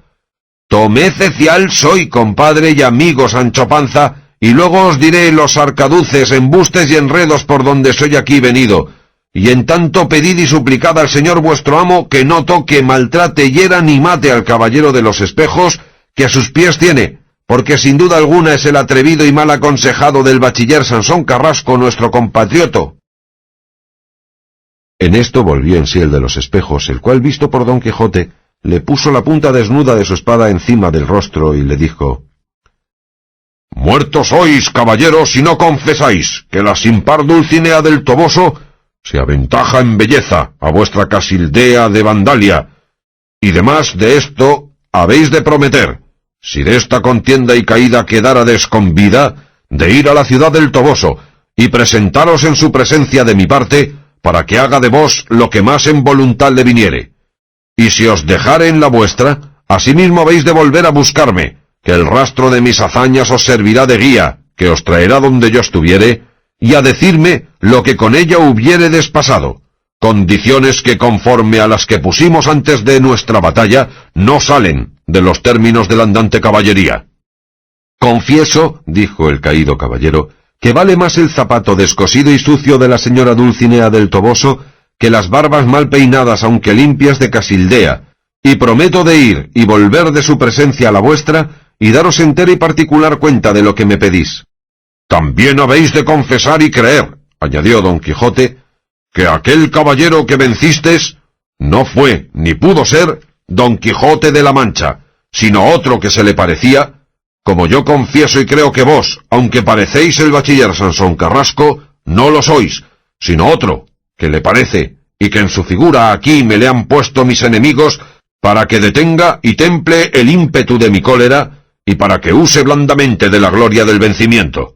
«Tomé Cecial soy, compadre y amigo Sancho Panza, y luego os diré los arcaduces, embustes y enredos por donde soy aquí venido. Y en tanto pedid y suplicad al señor vuestro amo que no toque, maltrate, hiera ni mate al caballero de los espejos, que a sus pies tiene, porque sin duda alguna es el atrevido y mal aconsejado del bachiller Sansón Carrasco, nuestro compatrioto. En esto volvió en sí el de los espejos, el cual, visto por Don Quijote, le puso la punta desnuda de su espada encima del rostro y le dijo: «Muertos sois, caballeros, si no confesáis que la sin par Dulcinea del Toboso se aventaja en belleza a vuestra Casildea de Vandalia, y demás de esto habéis de prometer, si de esta contienda y caída quedárades con vida, de ir a la ciudad del Toboso y presentaros en su presencia de mi parte, para que haga de vos lo que más en voluntad le viniere. Y si os dejare en la vuestra, asimismo habéis de volver a buscarme, que el rastro de mis hazañas os servirá de guía, que os traerá donde yo estuviere, y a decirme lo que con ella hubiéredes pasado, condiciones que conforme a las que pusimos antes de nuestra batalla, no salen de los términos de la andante caballería». «Confieso», dijo el caído caballero, «que vale más el zapato descosido y sucio de la señora Dulcinea del Toboso que las barbas mal peinadas aunque limpias de Casildea, y prometo de ir y volver de su presencia a la vuestra, y daros entera y particular cuenta de lo que me pedís». «También habéis de confesar y creer», añadió Don Quijote, «que aquel caballero que vencistes no fue, ni pudo ser, Don Quijote de la Mancha, sino otro que se le parecía, como yo confieso y creo que vos, aunque parecéis el bachiller Sansón Carrasco, no lo sois, sino otro, que le parece, y que en su figura aquí me le han puesto mis enemigos, para que detenga y temple el ímpetu de mi cólera, y para que use blandamente de la gloria del vencimiento».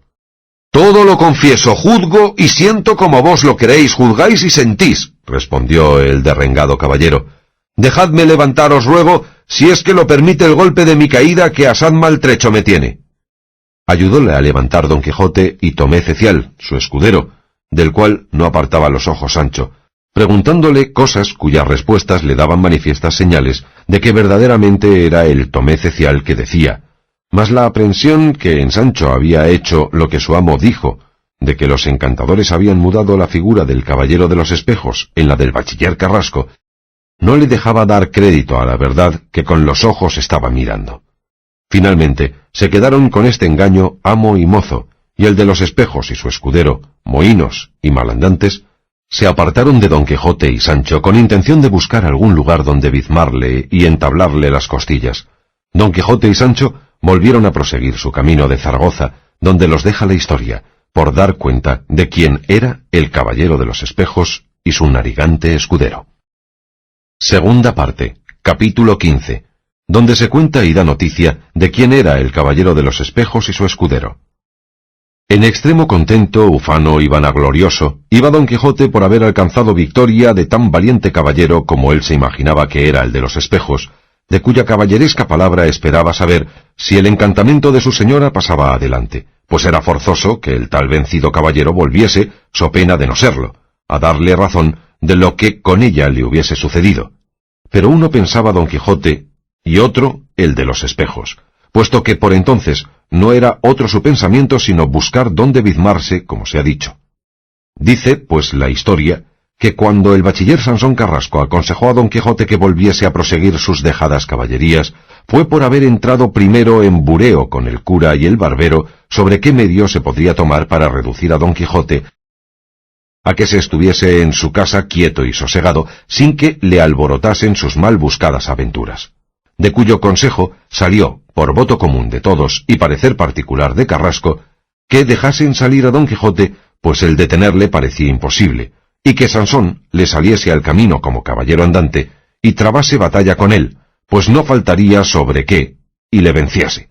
«Todo lo confieso, juzgo y siento como vos lo queréis, juzgáis y sentís», respondió el derrengado caballero. «Dejadme levantaros ruego, si es que lo permite el golpe de mi caída que asaz maltrecho me tiene». Ayudóle a levantar Don Quijote y Tomé Cecial, su escudero, del cual no apartaba los ojos Sancho, preguntándole cosas cuyas respuestas le daban manifiestas señales de que verdaderamente era el Tomé Cecial que decía, mas la aprensión que en Sancho había hecho lo que su amo dijo, de que los encantadores habían mudado la figura del caballero de los espejos en la del bachiller Carrasco, no le dejaba dar crédito a la verdad que con los ojos estaba mirando. Finalmente, se quedaron con este engaño amo y mozo, y el de los espejos y su escudero, mohínos y malandantes, se apartaron de Don Quijote y Sancho con intención de buscar algún lugar donde bizmarle y entablarle las costillas. Don Quijote y Sancho volvieron a proseguir su camino de Zaragoza, donde los deja la historia, por dar cuenta de quién era el caballero de los espejos y su narigante escudero. Segunda parte, capítulo 15, donde se cuenta y da noticia de quién era el caballero de los espejos y su escudero. En extremo contento, ufano y vanaglorioso, iba Don Quijote por haber alcanzado victoria de tan valiente caballero como él se imaginaba que era el de los espejos, de cuya caballeresca palabra esperaba saber si el encantamento de su señora pasaba adelante, pues era forzoso que el tal vencido caballero volviese, so pena de no serlo, a darle razón de lo que con ella le hubiese sucedido. Pero uno pensaba Don Quijote, y otro el de los espejos, puesto que por entonces no era otro su pensamiento sino buscar dónde bizmarse, como se ha dicho. Dice, pues, la historia, que cuando el bachiller Sansón Carrasco aconsejó a Don Quijote que volviese a proseguir sus dejadas caballerías, fue por haber entrado primero en bureo con el cura y el barbero sobre qué medio se podría tomar para reducir a Don Quijote a que se estuviese en su casa quieto y sosegado, sin que le alborotasen sus mal buscadas aventuras. De cuyo consejo salió, por voto común de todos y parecer particular de Carrasco, que dejasen salir a Don Quijote, pues el detenerle parecía imposible, y que Sansón le saliese al camino como caballero andante, y trabase batalla con él, pues no faltaría sobre qué, y le venciese,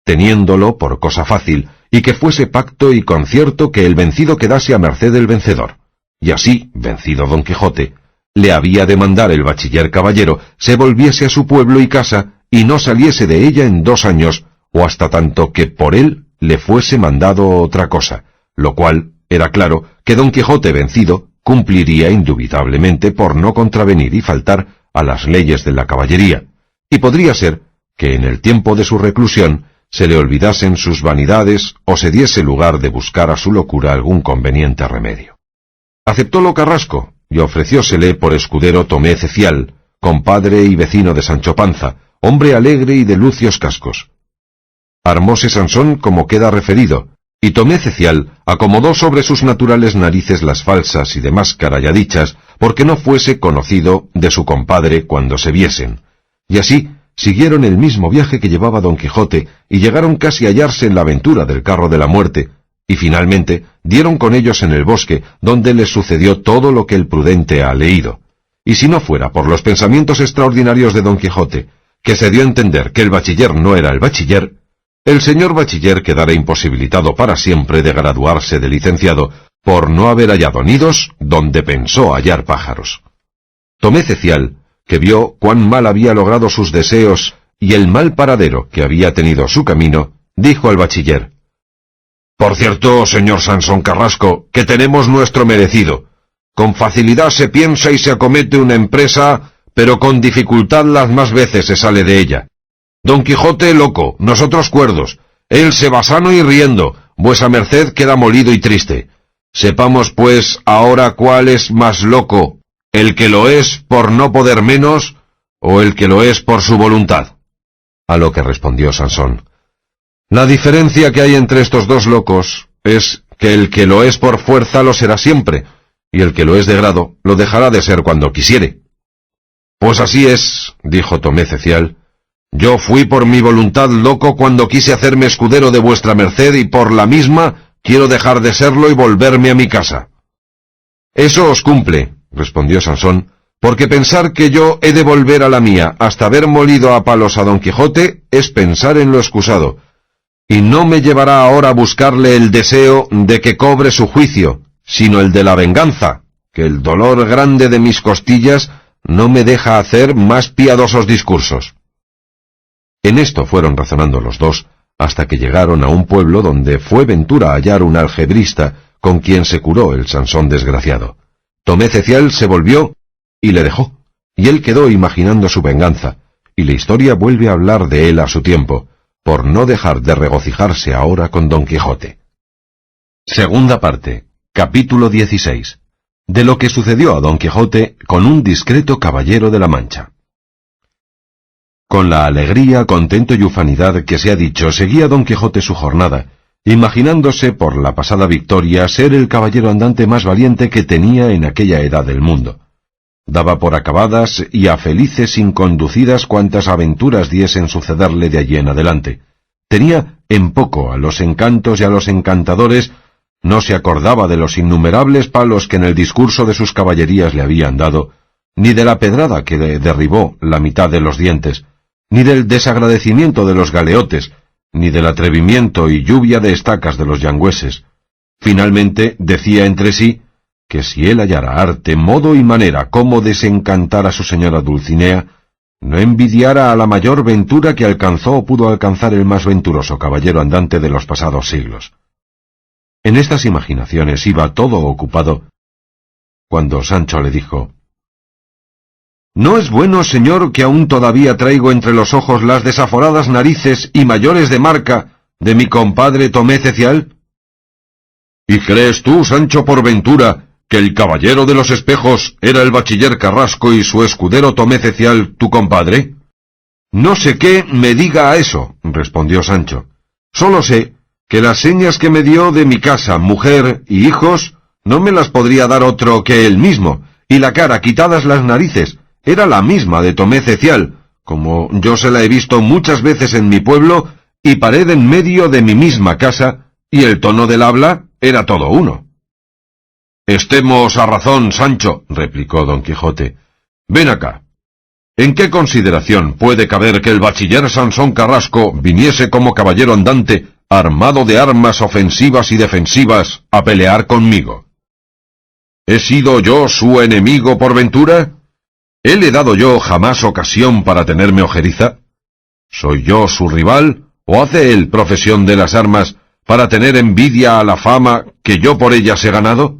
teniéndolo por cosa fácil, y que fuese pacto y concierto que el vencido quedase a merced del vencedor. Y así, vencido Don Quijote, le había de mandar el bachiller caballero se volviese a su pueblo y casa, y no saliese de ella en 2 años, o hasta tanto que por él le fuese mandado otra cosa, lo cual era claro que Don Quijote vencido cumpliría indubitablemente por no contravenir y faltar a las leyes de la caballería, y podría ser que en el tiempo de su reclusión se le olvidasen sus vanidades o se diese lugar de buscar a su locura algún conveniente remedio. Aceptólo Carrasco, y ofreciósele por escudero Tomé Cecial, compadre y vecino de Sancho Panza, hombre alegre y de lucios cascos. armóse Sansón como queda referido, y Tomé Cecial acomodó sobre sus naturales narices las falsas y de máscara ya dichas, porque no fuese conocido de su compadre cuando se viesen. Y así siguieron el mismo viaje que llevaba Don Quijote, y llegaron casi a hallarse en la aventura del carro de la muerte, y finalmente dieron con ellos en el bosque, donde les sucedió todo lo que el prudente ha leído. Y si no fuera por los pensamientos extraordinarios de Don Quijote, que se dio a entender que el bachiller no era el bachiller, el señor bachiller quedara imposibilitado para siempre de graduarse de licenciado, por no haber hallado nidos donde pensó hallar pájaros. Tomé Cecial, que vio cuán mal había logrado sus deseos y el mal paradero que había tenido su camino, dijo al bachiller: «Por cierto, señor Sansón Carrasco, que tenemos nuestro merecido. Con facilidad se piensa y se acomete una empresa, pero con dificultad las más veces se sale de ella. Don Quijote loco, nosotros cuerdos, él se va sano y riendo, vuesa merced queda molido y triste. Sepamos, pues, ahora cuál es más loco, el que lo es por no poder menos, o el que lo es por su voluntad». A lo que respondió Sansón: «La diferencia que hay entre estos dos locos es que el que lo es por fuerza lo será siempre, y el que lo es de grado lo dejará de ser cuando quisiere». «Pues así es», dijo Tomé Cecial, «yo fui por mi voluntad loco cuando quise hacerme escudero de vuestra merced, y por la misma quiero dejar de serlo y volverme a mi casa». «Eso os cumple», respondió Sansón, «porque pensar que yo he de volver a la mía hasta haber molido a palos a Don Quijote es pensar en lo excusado, y no me llevará ahora a buscarle el deseo de que cobre su juicio, sino el de la venganza, que el dolor grande de mis costillas no me deja hacer más piadosos discursos». En esto fueron razonando los dos, hasta que llegaron a un pueblo donde fue ventura a hallar un algebrista, con quien se curó el Sansón desgraciado. Tomé Cecial se volvió y le dejó, y él quedó imaginando su venganza, y la historia vuelve a hablar de él a su tiempo, por no dejar de regocijarse ahora con Don Quijote. Segunda parte, capítulo 16. De lo que sucedió a Don Quijote con un discreto caballero de la Mancha. Con la alegría, contento y ufanidad que se ha dicho, seguía Don Quijote su jornada, imaginándose por la pasada victoria ser el caballero andante más valiente que tenía en aquella edad del mundo. Daba por acabadas y a felices inconducidas cuantas aventuras diesen sucederle de allí en adelante. Tenía en poco a los encantos y a los encantadores, no se acordaba de los innumerables palos que en el discurso de sus caballerías le habían dado, ni de la pedrada que derribó la mitad de los dientes, ni del desagradecimiento de los galeotes, ni del atrevimiento y lluvia de estacas de los yangüeses. Finalmente decía entre sí que si él hallara arte, modo y manera cómo desencantar a su señora Dulcinea, no envidiara a la mayor ventura que alcanzó o pudo alcanzar el más venturoso caballero andante de los pasados siglos. En estas imaginaciones iba todo ocupado, cuando Sancho le dijo: «¿No es bueno, señor, que aún todavía traigo entre los ojos las desaforadas narices y mayores de marca de mi compadre Tomé Cecial?» «¿Y crees tú, Sancho, por ventura, que el caballero de los espejos era el bachiller Carrasco y su escudero Tomé Cecial tu compadre?» «No sé qué me diga a eso», respondió Sancho. «Solo sé que las señas que me dio de mi casa, mujer y hijos no me las podría dar otro que él mismo, y la cara, quitadas las narices, era la misma de Tomé Cecial, como yo se la he visto muchas veces en mi pueblo, y pared en medio de mi misma casa, y el tono del habla era todo uno». «Estemos a razón, Sancho», replicó Don Quijote. «Ven acá. ¿En qué consideración puede caber que el bachiller Sansón Carrasco viniese como caballero andante, armado de armas ofensivas y defensivas, a pelear conmigo? ¿He sido yo su enemigo por ventura? ¿He le dado yo jamás ocasión para tenerme ojeriza? ¿Soy yo su rival, o hace él profesión de las armas para tener envidia a la fama que yo por ellas he ganado?»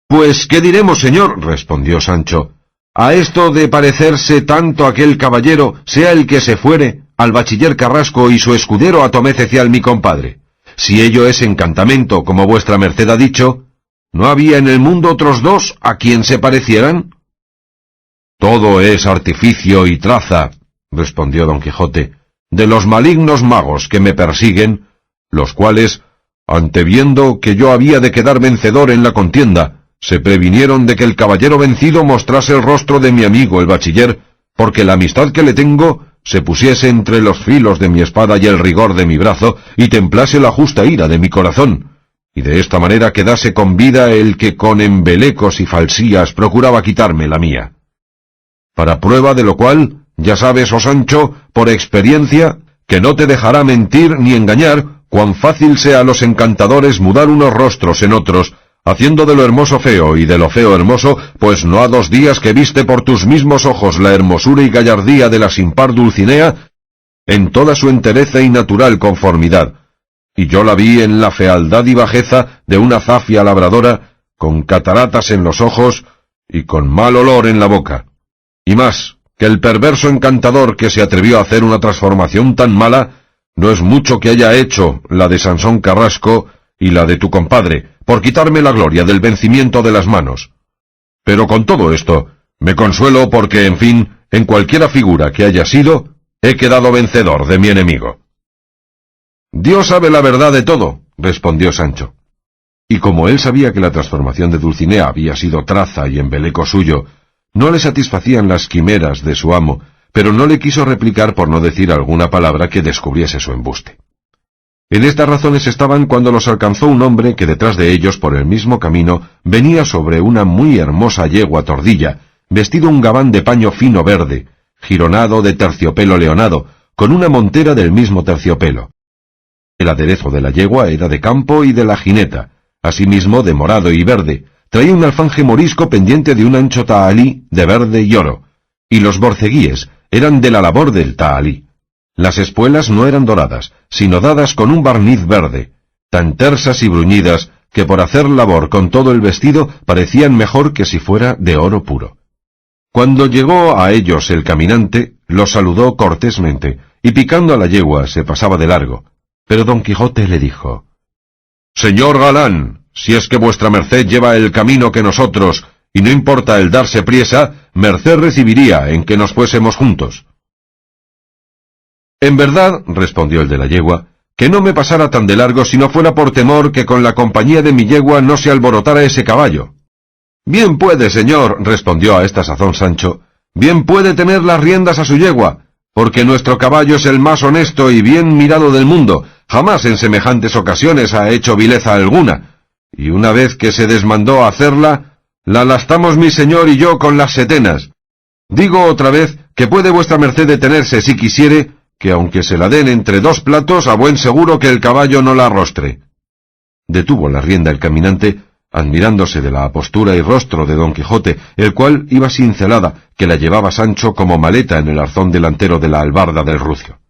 «Pues, ¿qué diremos, señor?», respondió Sancho, «a esto de parecerse tanto aquel caballero, sea el que se fuere, al bachiller Carrasco y su escudero a Tomé Cecial mi compadre. Si ello es encantamento, como vuestra merced ha dicho, ¿no había en el mundo otros dos a quien se parecieran?» «Todo es artificio y traza», respondió Don Quijote, de los malignos magos que me persiguen, los cuales, anteviendo que yo había de quedar vencedor en la contienda, se previnieron de que el caballero vencido mostrase el rostro de mi amigo el bachiller, porque la amistad que le tengo se pusiese entre los filos de mi espada y el rigor de mi brazo, y templase la justa ira de mi corazón, y de esta manera quedase con vida el que con embelecos y falsías procuraba quitarme la mía. Para prueba de lo cual, ya sabes, oh Sancho, por experiencia, que no te dejará mentir ni engañar, cuán fácil sea a los encantadores mudar unos rostros en otros, haciendo de lo hermoso feo y de lo feo hermoso, pues no ha 2 días que viste por tus mismos ojos la hermosura y gallardía de la sin par Dulcinea en toda su entereza y natural conformidad, y yo la vi en la fealdad y bajeza de una zafia labradora, con cataratas en los ojos y con mal olor en la boca. Y más, que el perverso encantador que se atrevió a hacer una transformación tan mala, no es mucho que haya hecho la de Sansón Carrasco y la de tu compadre, por quitarme la gloria del vencimiento de las manos. Pero con todo esto, me consuelo porque, en fin, en cualquiera figura que haya sido, he quedado vencedor de mi enemigo. Dios sabe la verdad de todo, respondió Sancho. Y como él sabía que la transformación de Dulcinea había sido traza y embeleco suyo, no le satisfacían las quimeras de su amo, pero no le quiso replicar por no decir alguna palabra que descubriese su embuste. En estas razones estaban cuando los alcanzó un hombre que detrás de ellos por el mismo camino venía sobre una muy hermosa yegua tordilla, vestido un gabán de paño fino verde, gironado de terciopelo leonado, con una montera del mismo terciopelo. El aderezo de la yegua era de campo y de la jineta, asimismo de morado y verde. Traía un alfanje morisco pendiente de un ancho tahalí de verde y oro, y los borceguíes eran de la labor del tahalí. Las espuelas no eran doradas, sino dadas con un barniz verde, tan tersas y bruñidas que por hacer labor con todo el vestido parecían mejor que si fuera de oro puro. Cuando llegó a ellos el caminante, los saludó cortésmente, y picando a la yegua se pasaba de largo, pero Don Quijote le dijo: «Señor galán, si es que vuestra merced lleva el camino que nosotros, y no importa el darse priesa, merced recibiría en que nos fuésemos juntos». «En verdad», respondió el de la yegua, «que no me pasara tan de largo si no fuera por temor que con la compañía de mi yegua no se alborotara ese caballo». «Bien puede, señor», respondió a esta sazón Sancho, «bien puede tener las riendas a su yegua, porque nuestro caballo es el más honesto y bien mirado del mundo, jamás en semejantes ocasiones ha hecho vileza alguna, y una vez que se desmandó a hacerla, la lastamos mi señor y yo con las setenas. Digo otra vez que puede vuestra merced detenerse si quisiere, que aunque se la den entre 2 platos, a buen seguro que el caballo no la arrostre». Detuvo la rienda el caminante, admirándose de la apostura y rostro de Don Quijote, el cual iba cincelada, que la llevaba Sancho como maleta en el arzón delantero de la albarda del rucio.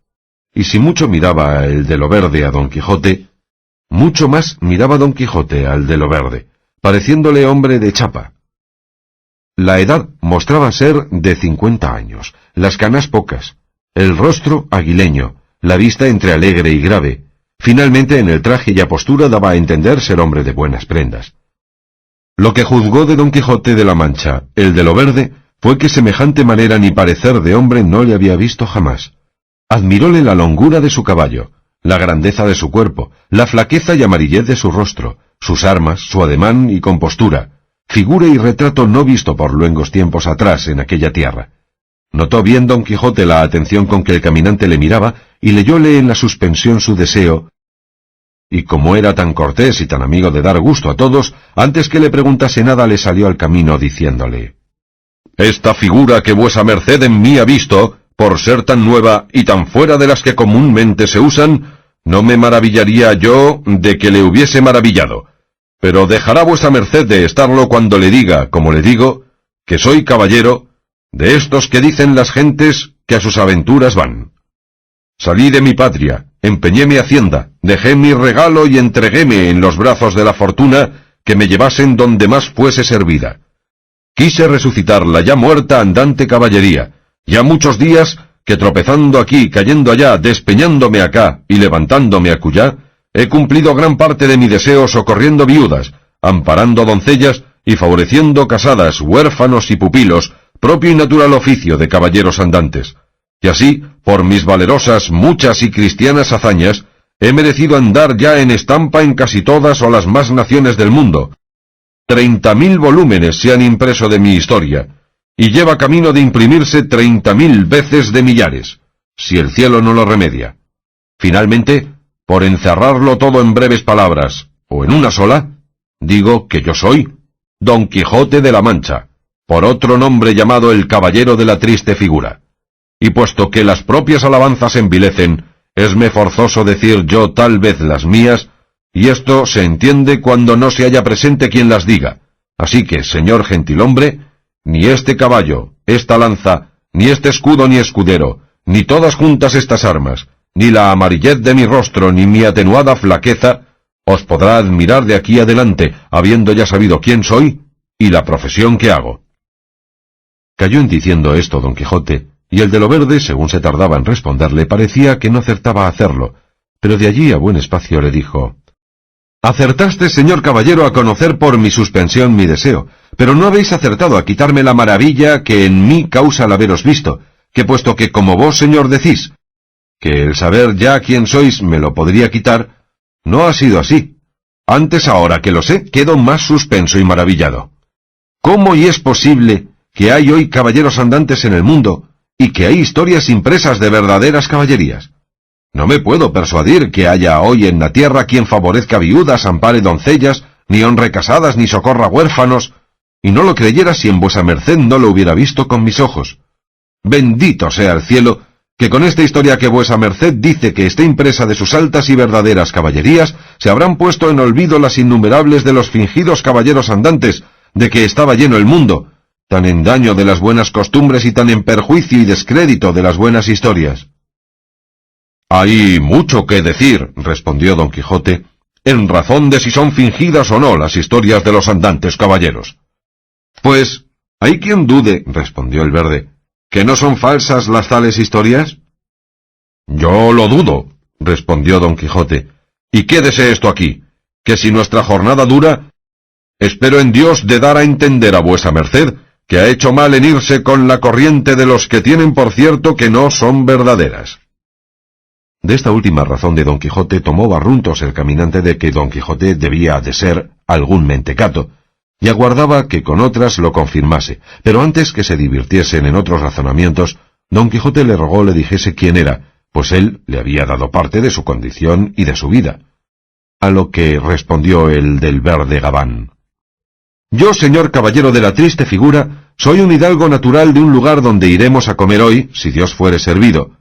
Y si mucho miraba el de lo verde a Don Quijote, mucho más miraba Don Quijote al de lo verde, pareciéndole hombre de chapa. La edad mostraba ser de 50 años, las canas pocas, el rostro aguileño, la vista entre alegre y grave. Finalmente en el traje y apostura daba a entender ser hombre de buenas prendas. Lo que juzgó de Don Quijote de la Mancha, el de lo verde, fue que semejante manera ni parecer de hombre no le había visto jamás. Admiróle la longura de su caballo, la grandeza de su cuerpo, la flaqueza y amarillez de su rostro, sus armas, su ademán y compostura, figura y retrato no visto por luengos tiempos atrás en aquella tierra. Notó bien Don Quijote la atención con que el caminante le miraba, y leyóle en la suspensión su deseo, y como era tan cortés y tan amigo de dar gusto a todos, antes que le preguntase nada le salió al camino diciéndole: «Esta figura que vuesa merced en mí ha visto, por ser tan nueva y tan fuera de las que comúnmente se usan, no me maravillaría yo de que le hubiese maravillado, pero dejará vuesa merced de estarlo cuando le diga, como le digo, que soy caballero, de estos que dicen las gentes que a sus aventuras van. Salí de mi patria, empeñé mi hacienda, dejé mi regalo y entreguéme en los brazos de la fortuna que me llevasen donde más fuese servida. Quise resucitar la ya muerta andante caballería, ya muchos días que tropezando aquí, cayendo allá, despeñándome acá y levantándome acullá, he cumplido gran parte de mi deseo socorriendo viudas, amparando doncellas y favoreciendo casadas, huérfanos y pupilos, propio y natural oficio de caballeros andantes. y así, por mis valerosas, muchas y cristianas hazañas, he merecido andar ya en estampa en casi todas o las más naciones del mundo. 30.000 volúmenes se han impreso de mi historia, y lleva camino de imprimirse 30.000 veces de millares, si el cielo no lo remedia. Finalmente, por encerrarlo todo en breves palabras, o en una sola, digo que yo soy Don Quijote de la Mancha, por otro nombre llamado el Caballero de la Triste Figura. Y puesto que las propias alabanzas envilecen, esme forzoso decir yo tal vez las mías, y esto se entiende cuando no se haya presente quien las diga. Así que, señor gentilhombre, ni este caballo, esta lanza, ni este escudo ni escudero, ni todas juntas estas armas, ni la amarillez de mi rostro, ni mi atenuada flaqueza, os podrá admirar de aquí adelante, habiendo ya sabido quién soy y la profesión que hago. Cayó en diciendo esto Don Quijote, y el de lo verde, según se tardaba en responderle, parecía que no acertaba a hacerlo, pero de allí a buen espacio le dijo: «Acertaste, señor caballero, a conocer por mi suspensión mi deseo, pero no habéis acertado a quitarme la maravilla que en mí causa el haberos visto, que puesto que como vos, señor, decís, que el saber ya quién sois me lo podría quitar, no ha sido así. Antes, ahora que lo sé, quedo más suspenso y maravillado. ¿Cómo y es posible que hay hoy caballeros andantes en el mundo, y que hay historias impresas de verdaderas caballerías? No me puedo persuadir que haya hoy en la tierra quien favorezca viudas, ampare doncellas, ni honre casadas, ni socorra huérfanos, y no lo creyera si en vuesa merced no lo hubiera visto con mis ojos. Bendito sea el cielo, que con esta historia que vuesa merced dice que está impresa de sus altas y verdaderas caballerías, se habrán puesto en olvido las innumerables de los fingidos caballeros andantes, de que estaba lleno el mundo, tan en daño de las buenas costumbres y tan en perjuicio y descrédito de las buenas historias». «Hay mucho que decir», respondió Don Quijote, «en razón de si son fingidas o no las historias de los andantes caballeros». «Pues, hay quien dude», respondió el verde, «que no son falsas las tales historias». «Yo lo dudo», respondió Don Quijote, «y quédese esto aquí, que si nuestra jornada dura, espero en Dios de dar a entender a vuesa merced que ha hecho mal en irse con la corriente de los que tienen por cierto que no son verdaderas». De esta última razón de Don Quijote tomó barruntos el caminante de que Don Quijote debía de ser algún mentecato, y aguardaba que con otras lo confirmase, pero antes que se divirtiesen en otros razonamientos, Don Quijote le rogó le dijese quién era, pues él le había dado parte de su condición y de su vida. A lo que respondió el del verde gabán: «Yo, señor caballero de la triste figura, soy un hidalgo natural de un lugar donde iremos a comer hoy, si Dios fuere servido.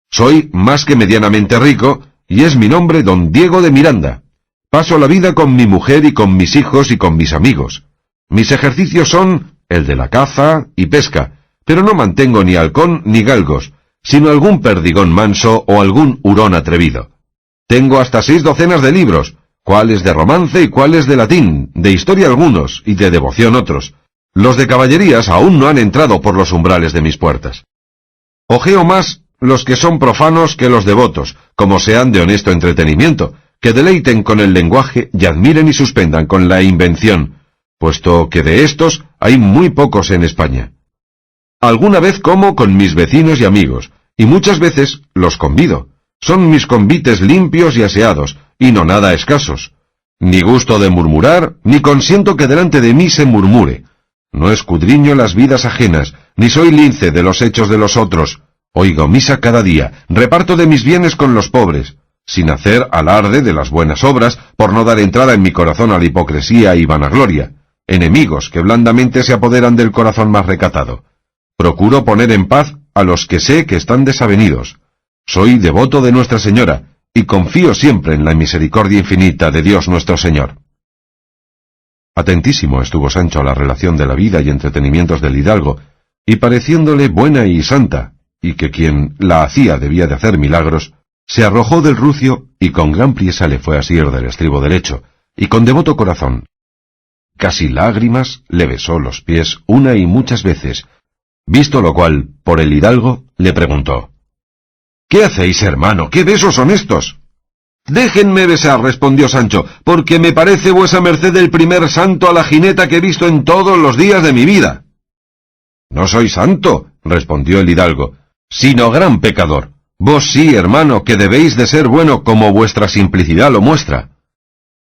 Soy más que medianamente rico, y es mi nombre Don Diego de Miranda. Paso la vida con mi mujer y con mis hijos y con mis amigos. Mis ejercicios son el de la caza y pesca, pero no mantengo ni halcón ni galgos, sino algún perdigón manso o algún hurón atrevido. Tengo hasta 6 docenas de libros, cuáles de romance y cuáles de latín, de historia algunos y de devoción otros. Los de caballerías aún no han entrado por los umbrales de mis puertas. Ojeo más los que son profanos que los devotos, como sean de honesto entretenimiento, que deleiten con el lenguaje y admiren y suspendan con la invención, puesto que de estos hay muy pocos en España. Alguna vez como con mis vecinos y amigos, y muchas veces los convido. Son mis convites limpios y aseados, y no nada escasos. Ni gusto de murmurar, ni consiento que delante de mí se murmure. No escudriño las vidas ajenas, ni soy lince de los hechos de los otros. Oigo misa cada día, reparto de mis bienes con los pobres, sin hacer alarde de las buenas obras, por no dar entrada en mi corazón a la hipocresía y vanagloria, enemigos que blandamente se apoderan del corazón más recatado. Procuro poner en paz a los que sé que están desavenidos. Soy devoto de Nuestra Señora, y confío siempre en la misericordia infinita de Dios nuestro Señor». Atentísimo estuvo Sancho a la relación de la vida y entretenimientos del hidalgo, y pareciéndole buena y santa, y que quien la hacía debía de hacer milagros, se arrojó del rucio y con gran priesa le fue a asir del estribo derecho, y con devoto corazón, casi lágrimas, le besó los pies una y muchas veces, visto lo cual, por el hidalgo, le preguntó: «¿Qué hacéis, hermano? ¿Qué besos son estos?». «Déjenme besar», respondió Sancho, «porque me parece vuesa merced el primer santo a la jineta que he visto en todos los días de mi vida». «No soy santo», respondió el hidalgo, sino gran pecador. Vos sí, hermano, que debéis de ser bueno como vuestra simplicidad lo muestra.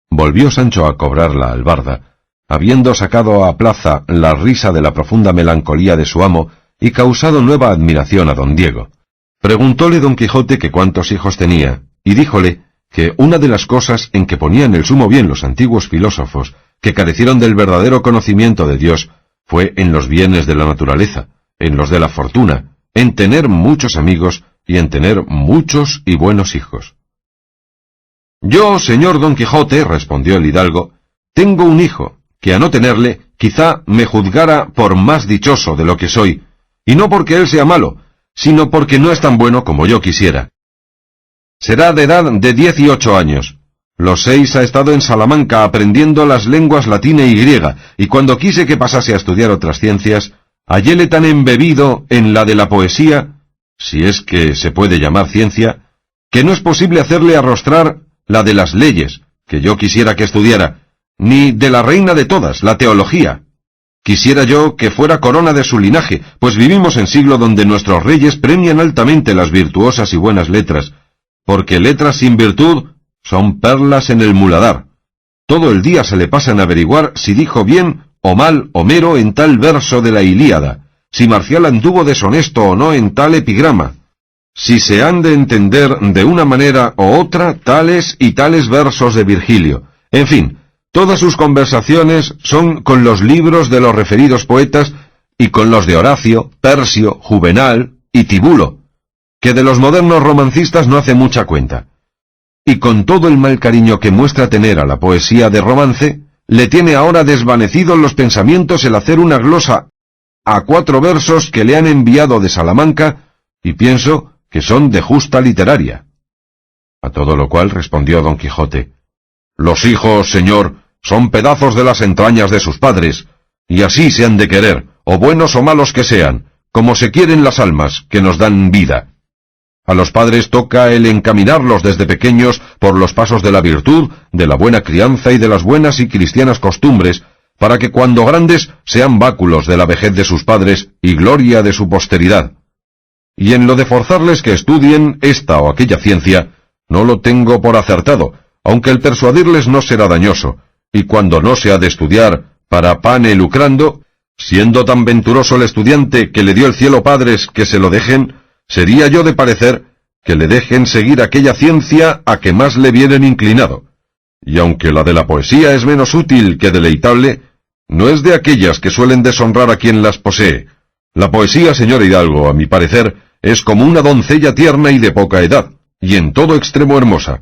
Volvió Sancho a cobrar la albarda, habiendo sacado a plaza la risa de la profunda melancolía de su amo y causado nueva admiración a don Diego. Preguntóle don Quijote que cuántos hijos tenía, y díjole que una de las cosas en que ponían el sumo bien los antiguos filósofos, que carecieron del verdadero conocimiento de Dios, fue en los bienes de la naturaleza, en los de la fortuna, en tener muchos amigos y en tener muchos y buenos hijos. Yo, señor don Quijote, respondió el hidalgo, tengo un hijo, que a no tenerle, quizá me juzgara por más dichoso de lo que soy, y no porque él sea malo, sino porque no es tan bueno como yo quisiera. Será de edad de 18 años. Los 6 ha estado en Salamanca aprendiendo las lenguas latina y griega, y cuando quise que pasase a estudiar otras ciencias, halléle tan embebido en la de la poesía, si es que se puede llamar ciencia, que no es posible hacerle arrostrar la de las leyes, que yo quisiera que estudiara, ni de la reina de todas, la teología. Quisiera yo que fuera corona de su linaje, pues vivimos en siglo donde nuestros reyes premian altamente las virtuosas y buenas letras, porque letras sin virtud son perlas en el muladar. Todo el día se le pasa en averiguar si dijo bien o mal Homero en tal verso de la Ilíada, si Marcial anduvo deshonesto o no en tal epigrama, si se han de entender de una manera o otra tales y tales versos de Virgilio. En fin, todas sus conversaciones son con los libros de los referidos poetas y con los de Horacio, Persio, Juvenal y Tibulo, que de los modernos romancistas no hace mucha cuenta. Y con todo el mal cariño que muestra tener a la poesía de romance, le tiene ahora desvanecidos los pensamientos el hacer una glosa a 4 versos que le han enviado de Salamanca, y pienso que son de justa literaria. A todo lo cual respondió don Quijote, los hijos, señor, son pedazos de las entrañas de sus padres, y así se han de querer, o buenos o malos que sean, como se quieren las almas que nos dan vida. A los padres toca el encaminarlos desde pequeños por los pasos de la virtud, de la buena crianza y de las buenas y cristianas costumbres, para que cuando grandes sean báculos de la vejez de sus padres y gloria de su posteridad. Y en lo de forzarles que estudien esta o aquella ciencia, no lo tengo por acertado, aunque el persuadirles no será dañoso, y cuando no se ha de estudiar para pane lucrando, siendo tan venturoso el estudiante que le dio el cielo padres que se lo dejen, sería yo de parecer que le dejen seguir aquella ciencia a que más le vieren inclinado. Y aunque la de la poesía es menos útil que deleitable, no es de aquellas que suelen deshonrar a quien las posee. La poesía, señor hidalgo, a mi parecer, es como una doncella tierna y de poca edad, y en todo extremo hermosa,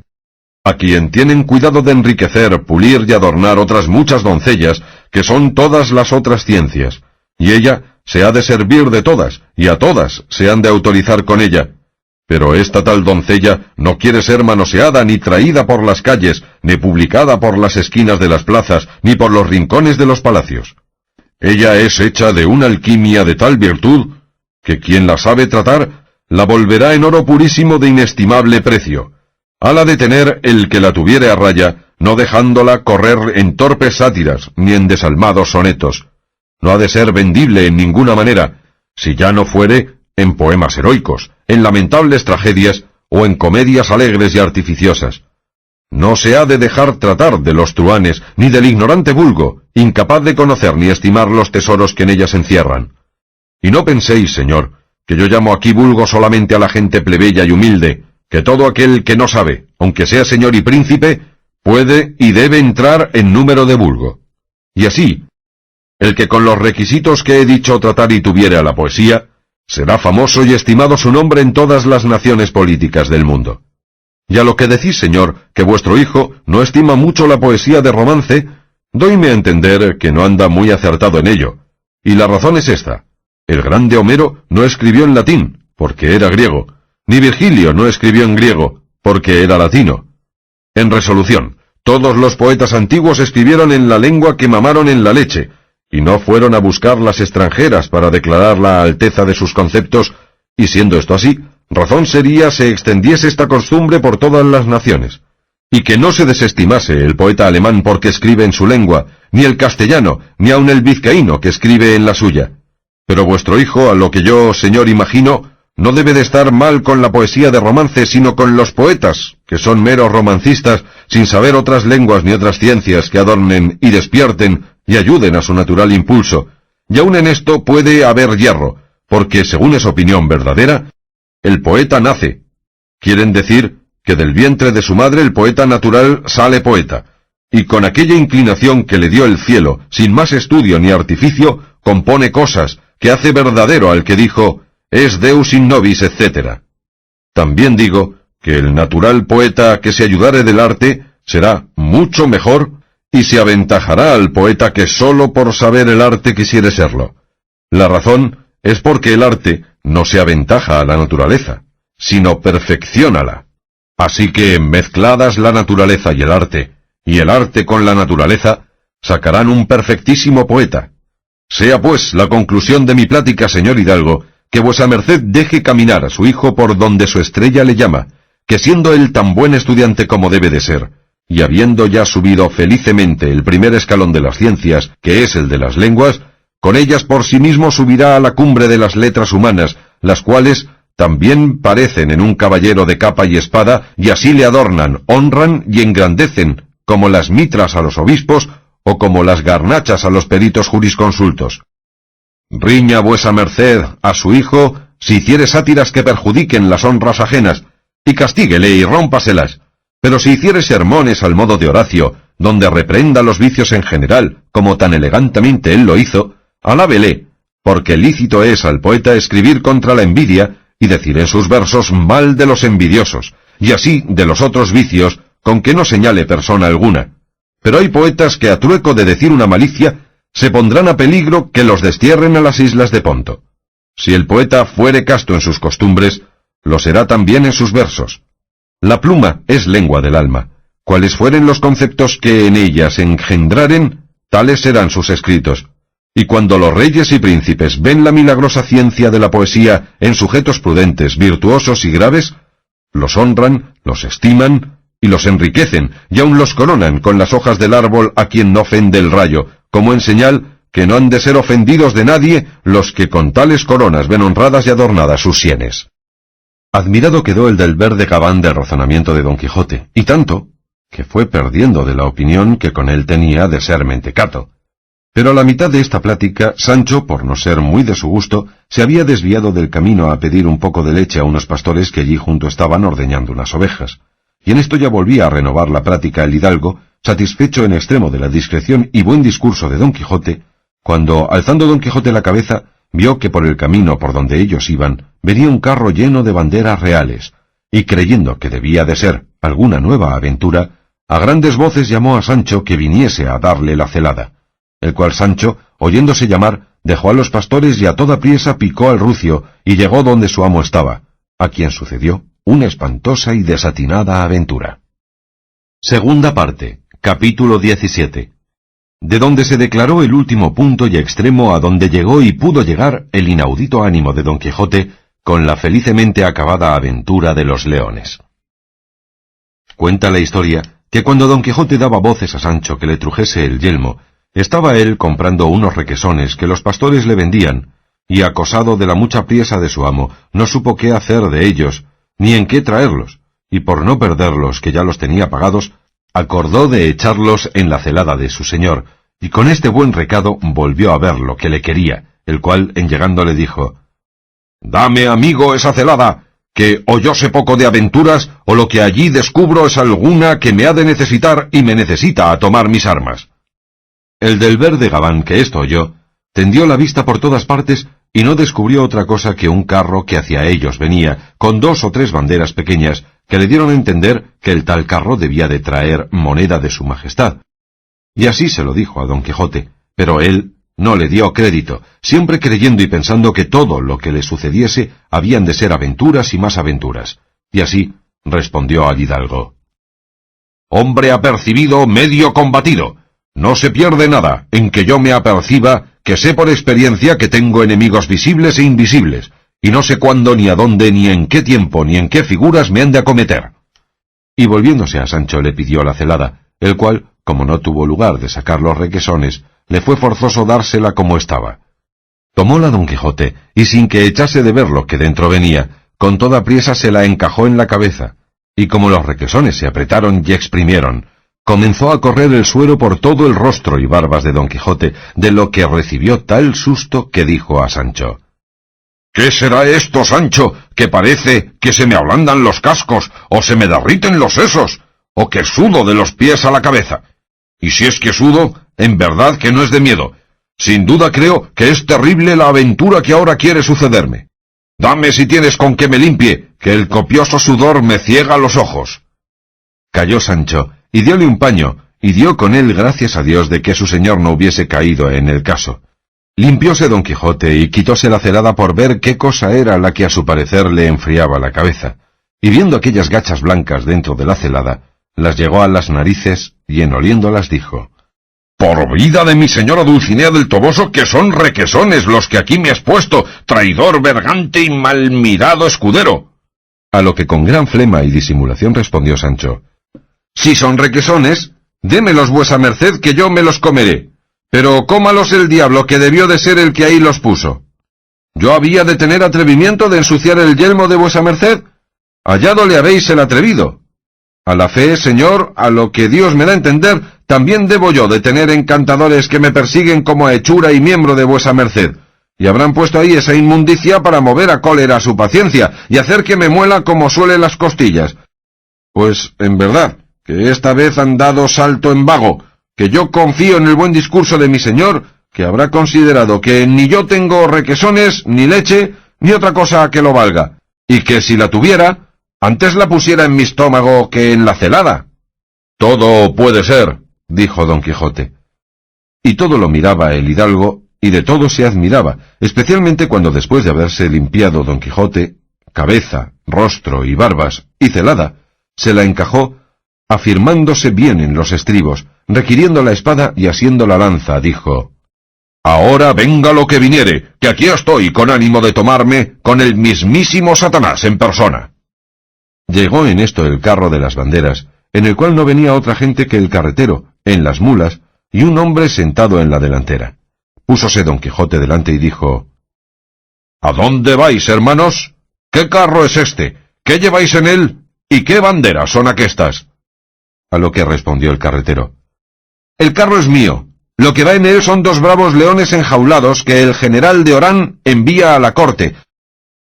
a quien tienen cuidado de enriquecer, pulir y adornar otras muchas doncellas, que son todas las otras ciencias, y ella se ha de servir de todas, y a todas se han de autorizar con ella. Pero esta tal doncella no quiere ser manoseada ni traída por las calles, ni publicada por las esquinas de las plazas, ni por los rincones de los palacios. Ella es hecha de una alquimia de tal virtud, que quien la sabe tratar, la volverá en oro purísimo de inestimable precio. Hala de tener el que la tuviere a raya, no dejándola correr en torpes sátiras, ni en desalmados sonetos. No ha de ser vendible en ninguna manera, si ya no fuere en poemas heroicos, en lamentables tragedias o en comedias alegres y artificiosas. No se ha de dejar tratar de los truhanes, ni del ignorante vulgo, incapaz de conocer ni estimar los tesoros que en ellas encierran. Y no penséis, señor, que yo llamo aquí vulgo solamente a la gente plebeya y humilde, que todo aquel que no sabe, aunque sea señor y príncipe, puede y debe entrar en número de vulgo. Y así, el que con los requisitos que he dicho tratar y tuviere a la poesía, será famoso y estimado su nombre en todas las naciones políticas del mundo. Y a lo que decís, señor, que vuestro hijo no estima mucho la poesía de romance, doyme a entender que no anda muy acertado en ello. Y la razón es esta. El grande Homero no escribió en latín, porque era griego, ni Virgilio no escribió en griego, porque era latino. En resolución, todos los poetas antiguos escribieron en la lengua que mamaron en la leche, y no fueron a buscar las extranjeras para declarar la alteza de sus conceptos, y siendo esto así, razón sería se extendiese esta costumbre por todas las naciones, y que no se desestimase el poeta alemán porque escribe en su lengua, ni el castellano, ni aun el vizcaíno que escribe en la suya. Pero vuestro hijo, a lo que yo, señor, imagino, no debe de estar mal con la poesía de romance, sino con los poetas, que son meros romancistas, sin saber otras lenguas ni otras ciencias que adornen y despierten y ayuden a su natural impulso. Y aun en esto puede haber hierro, porque, según es opinión verdadera, el poeta nace. Quieren decir que del vientre de su madre el poeta natural sale poeta, y con aquella inclinación que le dio el cielo, sin más estudio ni artificio, compone cosas, que hace verdadero al que dijo, es Deus in nobis, etc. También digo que el natural poeta que se ayudare del arte será mucho mejor y se aventajará al poeta que sólo por saber el arte quisiere serlo. La razón es porque el arte no se aventaja a la naturaleza, sino perfecciónala. Así que mezcladas la naturaleza y el arte con la naturaleza, sacarán un perfectísimo poeta. Sea pues la conclusión de mi plática, señor hidalgo, que vuesa merced deje caminar a su hijo por donde su estrella le llama, que siendo él tan buen estudiante como debe de ser, y habiendo ya subido felicemente el primer escalón de las ciencias, que es el de las lenguas, con ellas por sí mismo subirá a la cumbre de las letras humanas, las cuales también parecen en un caballero de capa y espada, y así le adornan, honran y engrandecen, como las mitras a los obispos, o como las garnachas a los peritos jurisconsultos. Riña vuesa merced a su hijo si hiciere sátiras que perjudiquen las honras ajenas, y castíguele y rómpaselas, pero si hiciere sermones al modo de Horacio, donde reprenda los vicios en general, como tan elegantemente él lo hizo, alábele, porque lícito es al poeta escribir contra la envidia y decir en sus versos mal de los envidiosos, y así de los otros vicios, con que no señale persona alguna. Pero hay poetas que a trueco de decir una malicia, se pondrán a peligro que los destierren a las islas de Ponto. Si el poeta fuere casto en sus costumbres, lo será también en sus versos. La pluma es lengua del alma. Cuales fueren los conceptos que en ella se engendraren, tales serán sus escritos. Y cuando los reyes y príncipes ven la milagrosa ciencia de la poesía en sujetos prudentes, virtuosos y graves, los honran, los estiman y los enriquecen, y aun los coronan con las hojas del árbol a quien no ofende el rayo, como en señal que no han de ser ofendidos de nadie los que con tales coronas ven honradas y adornadas sus sienes. Admirado quedó el del verde Gabán del razonamiento de Don Quijote, y tanto, que fue perdiendo de la opinión que con él tenía de ser mentecato. Pero a la mitad de esta plática, Sancho, por no ser muy de su gusto, se había desviado del camino a pedir un poco de leche a unos pastores que allí junto estaban ordeñando unas ovejas. Y en esto ya volvía a renovar la plática el hidalgo, satisfecho en extremo de la discreción y buen discurso de Don Quijote, cuando, alzando Don Quijote la cabeza, vio que por el camino por donde ellos iban, venía un carro lleno de banderas reales, y creyendo que debía de ser alguna nueva aventura, a grandes voces llamó a Sancho que viniese a darle la celada, el cual Sancho, oyéndose llamar, dejó a los pastores y a toda priesa picó al rucio, y llegó donde su amo estaba, a quien sucedió una espantosa y desatinada aventura. Segunda parte, capítulo 17. De donde se declaró el último punto y extremo a donde llegó y pudo llegar el inaudito ánimo de Don Quijote con la felicemente acabada aventura de los leones. Cuenta la historia que cuando Don Quijote daba voces a Sancho que le trujese el yelmo, estaba él comprando unos requesones que los pastores le vendían, y acosado de la mucha priesa de su amo, no supo qué hacer de ellos, ni en qué traerlos, y por no perderlos, que ya los tenía pagados, acordó de echarlos en la celada de su señor, y con este buen recado volvió a ver lo que le quería, el cual en llegando le dijo, «Dame, amigo, esa celada, que o yo sé poco de aventuras, o lo que allí descubro es alguna que me ha de necesitar y me necesita a tomar mis armas». El del verde Gabán, que esto oyó, tendió la vista por todas partes y no descubrió otra cosa que un carro que hacia ellos venía, con 2 o 3 banderas pequeñas, que le dieron a entender que el tal carro debía de traer moneda de su majestad. Y así se lo dijo a Don Quijote, pero él no le dio crédito, siempre creyendo y pensando que todo lo que le sucediese habían de ser aventuras y más aventuras. Y así respondió al hidalgo: «Hombre apercibido, medio combatido. No se pierde nada en que yo me aperciba, que sé por experiencia que tengo enemigos visibles e invisibles, y no sé cuándo, ni a dónde, ni en qué tiempo, ni en qué figuras me han de acometer». Y volviéndose a Sancho le pidió la celada, el cual, como no tuvo lugar de sacar los requesones, le fue forzoso dársela como estaba. Tomóla Don Quijote, y sin que echase de ver lo que dentro venía, con toda priesa se la encajó en la cabeza, y como los requesones se apretaron y exprimieron, comenzó a correr el suero por todo el rostro y barbas de Don Quijote, de lo que recibió tal susto que dijo a Sancho: ¿Qué será esto, Sancho, que parece que se me ablandan los cascos, o se me derriten los sesos, o que sudo de los pies a la cabeza? Y si es que sudo, en verdad que no es de miedo. Sin duda creo que es terrible la aventura que ahora quiere sucederme. Dame si tienes con que me limpie, que el copioso sudor me ciega los ojos. Calló Sancho, y dióle un paño, y dio con él gracias a Dios de que su señor no hubiese caído en el caso. Limpióse Don Quijote y quitóse la celada por ver qué cosa era la que a su parecer le enfriaba la cabeza, y viendo aquellas gachas blancas dentro de la celada, las llegó a las narices, y en oliéndolas dijo: Por vida de mi señora Dulcinea del Toboso, que son requesones los que aquí me has puesto, traidor, bergante y mal mirado escudero. A lo que con gran flema y disimulación respondió Sancho: Si son requesones, démelos vuesa merced, que yo me los comeré, pero cómalos el diablo, que debió de ser el que ahí los puso. ¿Yo había de tener atrevimiento de ensuciar el yelmo de vuesa merced? Hallado le habéis el atrevido. A la fe, señor, a lo que Dios me da a entender, también debo yo de tener encantadores que me persiguen como a hechura y miembro de vuesa merced, y habrán puesto ahí esa inmundicia para mover a cólera su paciencia, y hacer que me muela como suele las costillas. Pues, en verdad, que esta vez han dado salto en vago, que yo confío en el buen discurso de mi señor, que habrá considerado que ni yo tengo requesones, ni leche, ni otra cosa que lo valga, y que si la tuviera, antes la pusiera en mi estómago que en la celada. Todo puede ser, dijo Don Quijote. Y todo lo miraba el hidalgo, y de todo se admiraba, especialmente cuando después de haberse limpiado Don Quijote, cabeza, rostro y barbas, y celada, se la encajó, afirmándose bien en los estribos, requiriendo la espada y asiendo la lanza, dijo: Ahora venga lo que viniere, que aquí estoy con ánimo de tomarme con el mismísimo Satanás en persona. Llegó en esto el carro de las banderas, en el cual no venía otra gente que el carretero, en las mulas, y un hombre sentado en la delantera. Púsose Don Quijote delante y dijo: ¿A dónde vais, hermanos? ¿Qué carro es este? ¿Qué lleváis en él? ¿Y qué banderas son aquestas? A lo que respondió el carretero: El carro es mío. Lo que va en él son 2 bravos leones enjaulados que el general de Orán envía a la corte,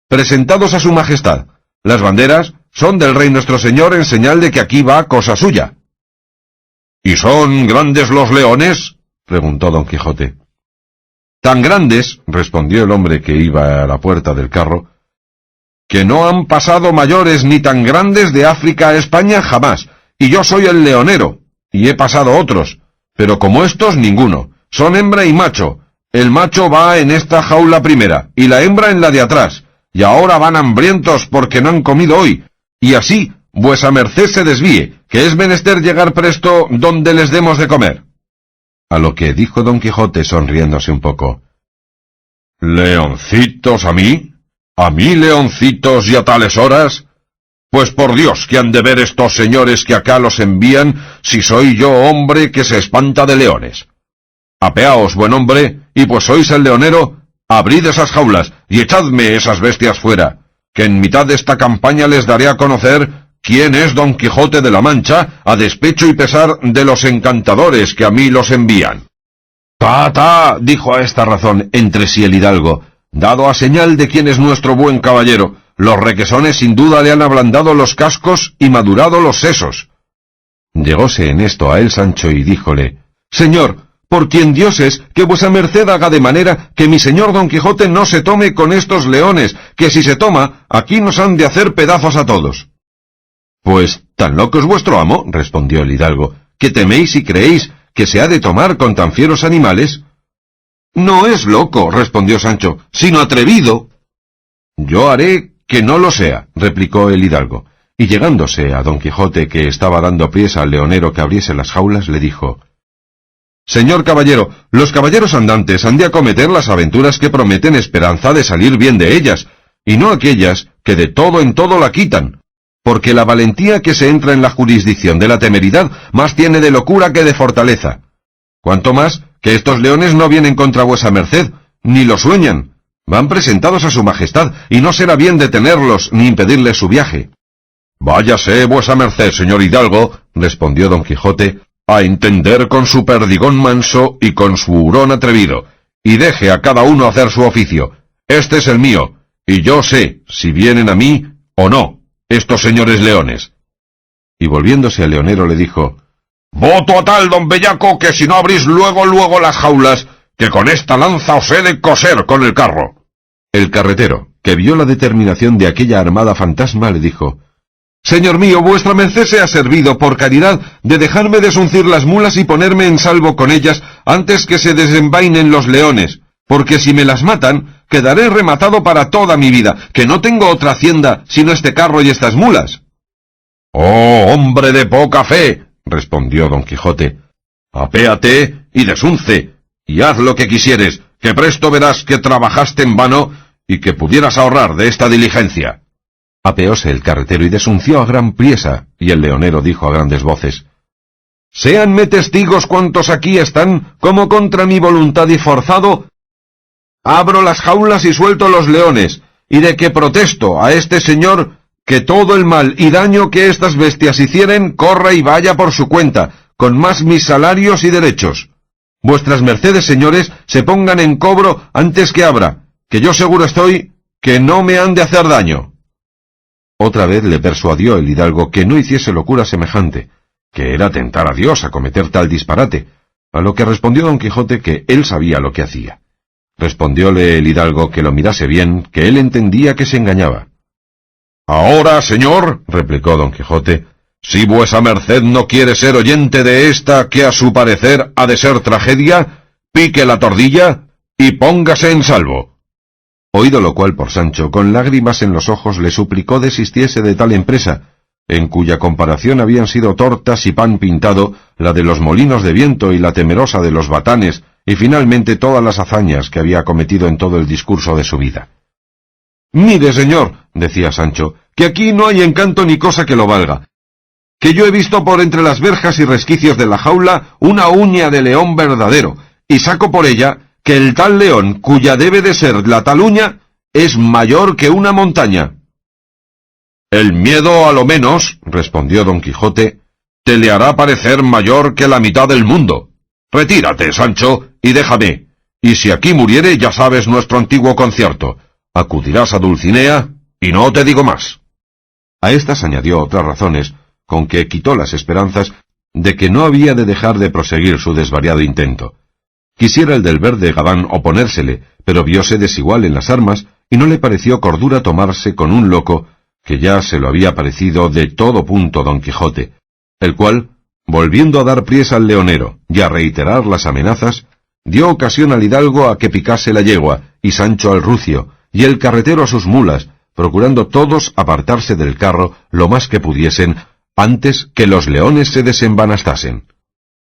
presentados a su majestad. Las banderas son del rey nuestro señor en señal de que aquí va cosa suya. ¿Y son grandes los leones? Preguntó Don Quijote. Tan grandes, respondió el hombre que iba a la puerta del carro, que no han pasado mayores ni tan grandes de África a España jamás, y yo soy el leonero, y he pasado otros, pero como estos ninguno, son hembra y macho. El macho va en esta jaula primera, y la hembra en la de atrás, y ahora van hambrientos porque no han comido hoy, y así vuesa merced se desvíe, que es menester llegar presto donde les demos de comer. A lo que dijo Don Quijote sonriéndose un poco: ¿Leoncitos a mí? ¿A mí leoncitos y a tales horas? Pues por Dios que han de ver estos señores que acá los envían, si soy yo hombre que se espanta de leones. Apeaos, buen hombre, y pues sois el leonero, abrid esas jaulas y echadme esas bestias fuera, que en mitad de esta campaña les daré a conocer quién es Don Quijote de la Mancha, a despecho y pesar de los encantadores que a mí los envían. Ta, dijo a esta razón entre sí el hidalgo, dado a señal de quién es nuestro buen caballero. Los requesones sin duda le han ablandado los cascos y madurado los sesos. Llegóse en esto a él Sancho y díjole: Señor, por quien Dios es, que vuesa merced haga de manera que mi señor Don Quijote no se tome con estos leones, que si se toma, aquí nos han de hacer pedazos a todos. Pues tan loco es vuestro amo, respondió el hidalgo, que teméis y creéis que se ha de tomar con tan fieros animales. No es loco, respondió Sancho, sino atrevido. Yo haré que no lo sea, replicó el hidalgo, y llegándose a Don Quijote, que estaba dando priesa al leonero que abriese las jaulas, le dijo: Señor caballero, los caballeros andantes han de acometer las aventuras que prometen esperanza de salir bien de ellas, y no aquellas que de todo en todo la quitan, porque la valentía que se entra en la jurisdicción de la temeridad más tiene de locura que de fortaleza. Cuanto más que estos leones no vienen contra vuesa merced, ni lo sueñan, Van presentados a su majestad, y no será bien detenerlos ni impedirles su viaje. Váyase vuesa merced, señor hidalgo, respondió don Quijote, a entender con su perdigón manso y con su hurón atrevido, y deje a cada uno hacer su oficio. Este es el mío, y yo sé si vienen a mí o no, estos señores leones. Y volviéndose al leonero le dijo: Voto a tal, don bellaco, que si no abrís luego las jaulas, que con esta lanza os he de coser con el carro. El carretero, que vio la determinación de aquella armada fantasma, le dijo: Señor mío, vuestra merced sea servido, por caridad, de dejarme desuncir las mulas y ponerme en salvo con ellas antes que se desenvainen los leones, porque si me las matan, quedaré rematado para toda mi vida, que no tengo otra hacienda sino este carro y estas mulas. Oh, hombre de poca fe, respondió don Quijote, apéate y desunce, y haz lo que quisieres, que presto verás que trabajaste en vano y que pudieras ahorrar de esta diligencia. Apeóse el carretero y desunció a gran priesa, y el leonero dijo a grandes voces: Séanme testigos cuantos aquí están, como contra mi voluntad y forzado, abro las jaulas y suelto los leones, y de que protesto a este señor que todo el mal y daño que estas bestias hicieren corra y vaya por su cuenta, con más mis salarios y derechos. Vuestras mercedes, señores, se pongan en cobro antes que abra, que yo seguro estoy que no me han de hacer daño. Otra vez le persuadió el hidalgo que no hiciese locura semejante, que era tentar a Dios a cometer tal disparate, a lo que respondió don Quijote que él sabía lo que hacía. Respondióle el hidalgo que lo mirase bien, que él entendía que se engañaba. Ahora, señor, replicó don Quijote, si vuesa merced no quiere ser oyente de esta que a su parecer ha de ser tragedia, pique la tordilla y póngase en salvo. Oído lo cual por Sancho, con lágrimas en los ojos, le suplicó desistiese de tal empresa, en cuya comparación habían sido tortas y pan pintado la de los molinos de viento y la temerosa de los batanes, y finalmente todas las hazañas que había cometido en todo el discurso de su vida. Mire, señor, decía Sancho, que aquí no hay encanto ni cosa que lo valga, que yo he visto por entre las verjas y resquicios de la jaula una uña de león verdadero, y saco por ella que el tal león, cuya debe de ser la tal uña, es mayor que una montaña. El miedo a lo menos, respondió don Quijote, te le hará parecer mayor que la mitad del mundo. Retírate, Sancho, y déjame, y si aquí muriere ya sabes nuestro antiguo concierto, acudirás a Dulcinea, y no te digo más. A estas añadió otras razones, con que quitó las esperanzas de que no había de dejar de proseguir su desvariado intento. Quisiera el del verde Gabán oponérsele, pero vióse desigual en las armas, y no le pareció cordura tomarse con un loco, que ya se lo había parecido de todo punto don Quijote, el cual, volviendo a dar priesa al leonero y a reiterar las amenazas, dio ocasión al hidalgo a que picase la yegua, y Sancho al rucio, y el carretero a sus mulas, procurando todos apartarse del carro lo más que pudiesen, antes que los leones se desembanastasen.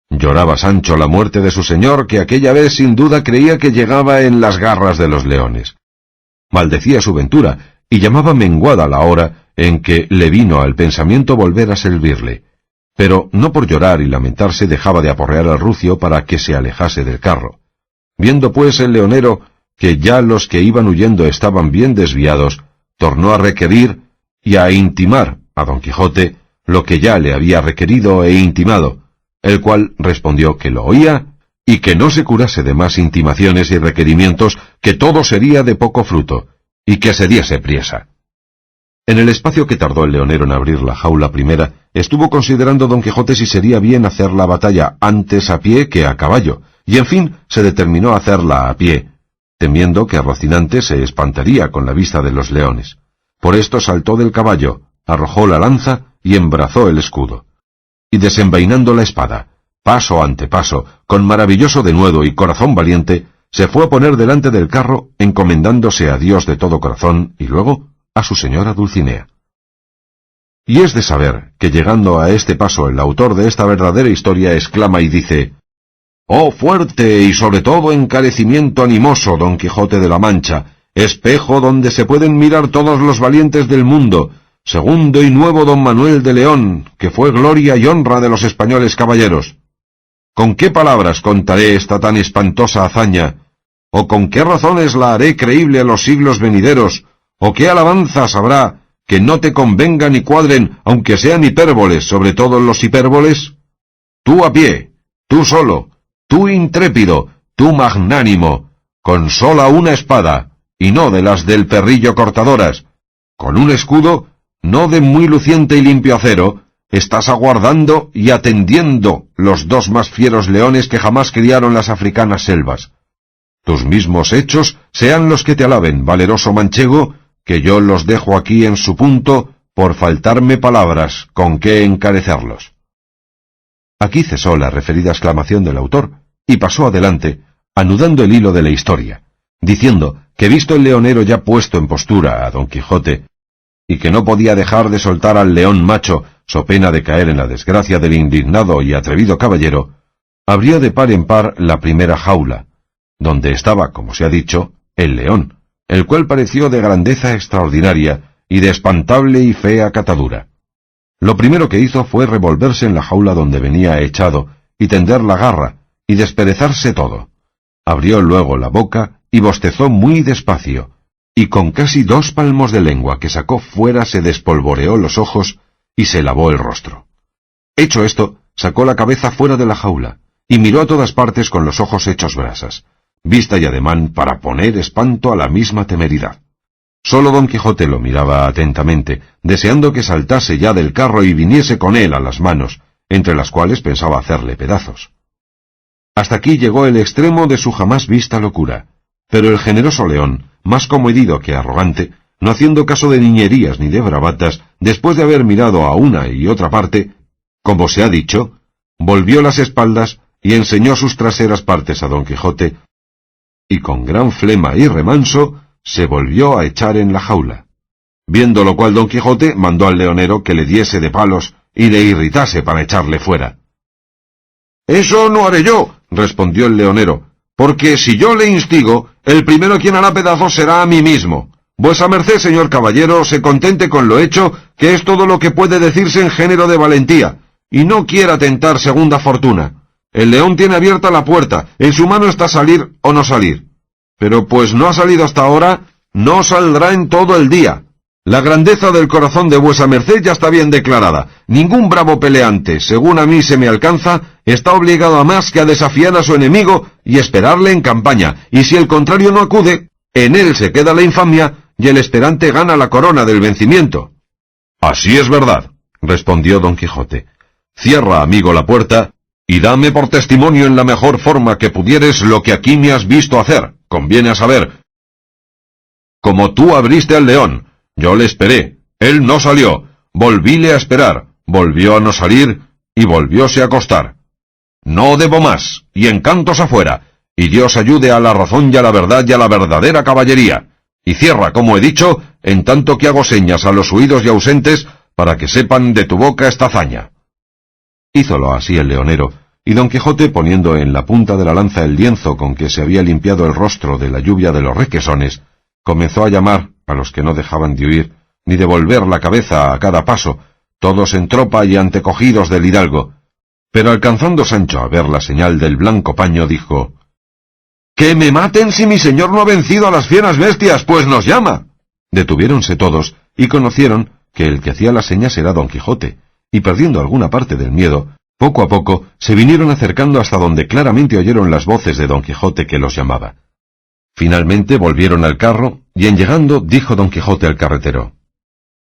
Lloraba Sancho la muerte de su señor, que aquella vez sin duda creía que llegaba en las garras de los leones. Maldecía su ventura, y llamaba menguada la hora en que le vino al pensamiento volver a servirle. Pero no por llorar y lamentarse dejaba de aporrear al rucio para que se alejase del carro. Viendo pues el leonero que ya los que iban huyendo estaban bien desviados, tornó a requerir y a intimar a don Quijote lo que ya le había requerido e intimado, el cual respondió que lo oía y que no se curase de más intimaciones y requerimientos, que todo sería de poco fruto, y que se diese priesa. En el espacio que tardó el leonero en abrir la jaula primera, estuvo considerando don Quijote si sería bien hacer la batalla antes a pie que a caballo, y en fin se determinó a hacerla a pie, temiendo que Rocinante se espantaría con la vista de los leones. Por esto saltó del caballo, arrojó la lanza y embrazó el escudo. Y desenvainando la espada, paso ante paso, con maravilloso denuedo y corazón valiente, se fue a poner delante del carro, encomendándose a Dios de todo corazón, y luego a su señora Dulcinea. Y es de saber que llegando a este paso el autor de esta verdadera historia exclama y dice: «Oh fuerte y sobre todo encarecimiento animoso, Don Quijote de la Mancha, espejo donde se pueden mirar todos los valientes del mundo, segundo y nuevo don Manuel de León, que fue gloria y honra de los españoles caballeros. ¿Con qué palabras contaré esta tan espantosa hazaña, ¿O con qué razones la haré creíble a los siglos venideros? ¿O qué alabanzas habrá que no te convengan y cuadren, aunque sean hipérboles, sobre todos los hipérboles? Tú a pie, tú solo, tú intrépido, tú magnánimo, con sola una espada, y no de las del perrillo cortadoras, con un escudo, no de muy luciente y limpio acero, estás aguardando y atendiendo los dos más fieros leones que jamás criaron las africanas selvas. Tus mismos hechos sean los que te alaben, valeroso manchego, que yo los dejo aquí en su punto por faltarme palabras con qué encarecerlos. Aquí cesó la referida exclamación del autor y pasó adelante, anudando el hilo de la historia, diciendo que visto el leonero ya puesto en postura a Don Quijote, y que no podía dejar de soltar al león macho so pena de caer en la desgracia del indignado y atrevido caballero, abrió de par en par la primera jaula, donde estaba, como se ha dicho, el león, el cual pareció de grandeza extraordinaria y de espantable y fea catadura. Lo primero que hizo fue revolverse en la jaula donde venía echado y tender la garra y desperezarse todo. Abrió luego la boca y bostezó muy despacio, y con casi 2 palmos de lengua que sacó fuera se despolvoreó los ojos y se lavó el rostro. Hecho esto, sacó la cabeza fuera de la jaula y miró a todas partes con los ojos hechos brasas, vista y ademán para poner espanto a la misma temeridad. Solo Don Quijote lo miraba atentamente, deseando que saltase ya del carro y viniese con él a las manos, entre las cuales pensaba hacerle pedazos. Hasta aquí llegó el extremo de su jamás vista locura, pero el generoso león, más comedido que arrogante, no haciendo caso de niñerías ni de bravatas, después de haber mirado a una y otra parte, como se ha dicho, volvió las espaldas y enseñó sus traseras partes a Don Quijote, y con gran flema y remanso se volvió a echar en la jaula. Viendo lo cual Don Quijote mandó al leonero que le diese de palos y le irritase para echarle fuera. «Eso no haré yo», respondió el leonero, «porque si yo le instigo, el primero quien hará pedazos será a mí mismo. Vuesa merced, señor caballero, se contente con lo hecho, que es todo lo que puede decirse en género de valentía, y no quiera tentar segunda fortuna. El león tiene abierta la puerta, en su mano está salir o no salir. Pero pues no ha salido hasta ahora, no saldrá en todo el día. La grandeza del corazón de vuesa merced ya está bien declarada. Ningún bravo peleante, según a mí se me alcanza, está obligado a más que a desafiar a su enemigo y esperarle en campaña, y si el contrario no acude, en él se queda la infamia y el esperante gana la corona del vencimiento». «Así es verdad», respondió Don Quijote. «Cierra, amigo, la puerta, y dame por testimonio en la mejor forma que pudieres lo que aquí me has visto hacer. Conviene a saber. Como tú abriste al león, yo le esperé, él no salió, volvíle a esperar, volvió a no salir, y volvióse a acostar. No debo más, y encantos afuera, y Dios ayude a la razón y a la verdad y a la verdadera caballería. Y cierra, como he dicho, en tanto que hago señas a los huidos y ausentes, para que sepan de tu boca esta hazaña». Hízolo así el leonero, y Don Quijote, poniendo en la punta de la lanza el lienzo con que se había limpiado el rostro de la lluvia de los requesones, comenzó a llamar a los que no dejaban de huir, ni de volver la cabeza a cada paso, todos en tropa y antecogidos del hidalgo. Pero alcanzando Sancho a ver la señal del blanco paño, dijo: «¡Que me maten si mi señor no ha vencido a las fieras bestias, pues nos llama!». Detuviéronse todos, y conocieron que el que hacía las señas era Don Quijote, y perdiendo alguna parte del miedo, poco a poco se vinieron acercando hasta donde claramente oyeron las voces de Don Quijote que los llamaba. Finalmente volvieron al carro, y en llegando dijo Don Quijote al carretero: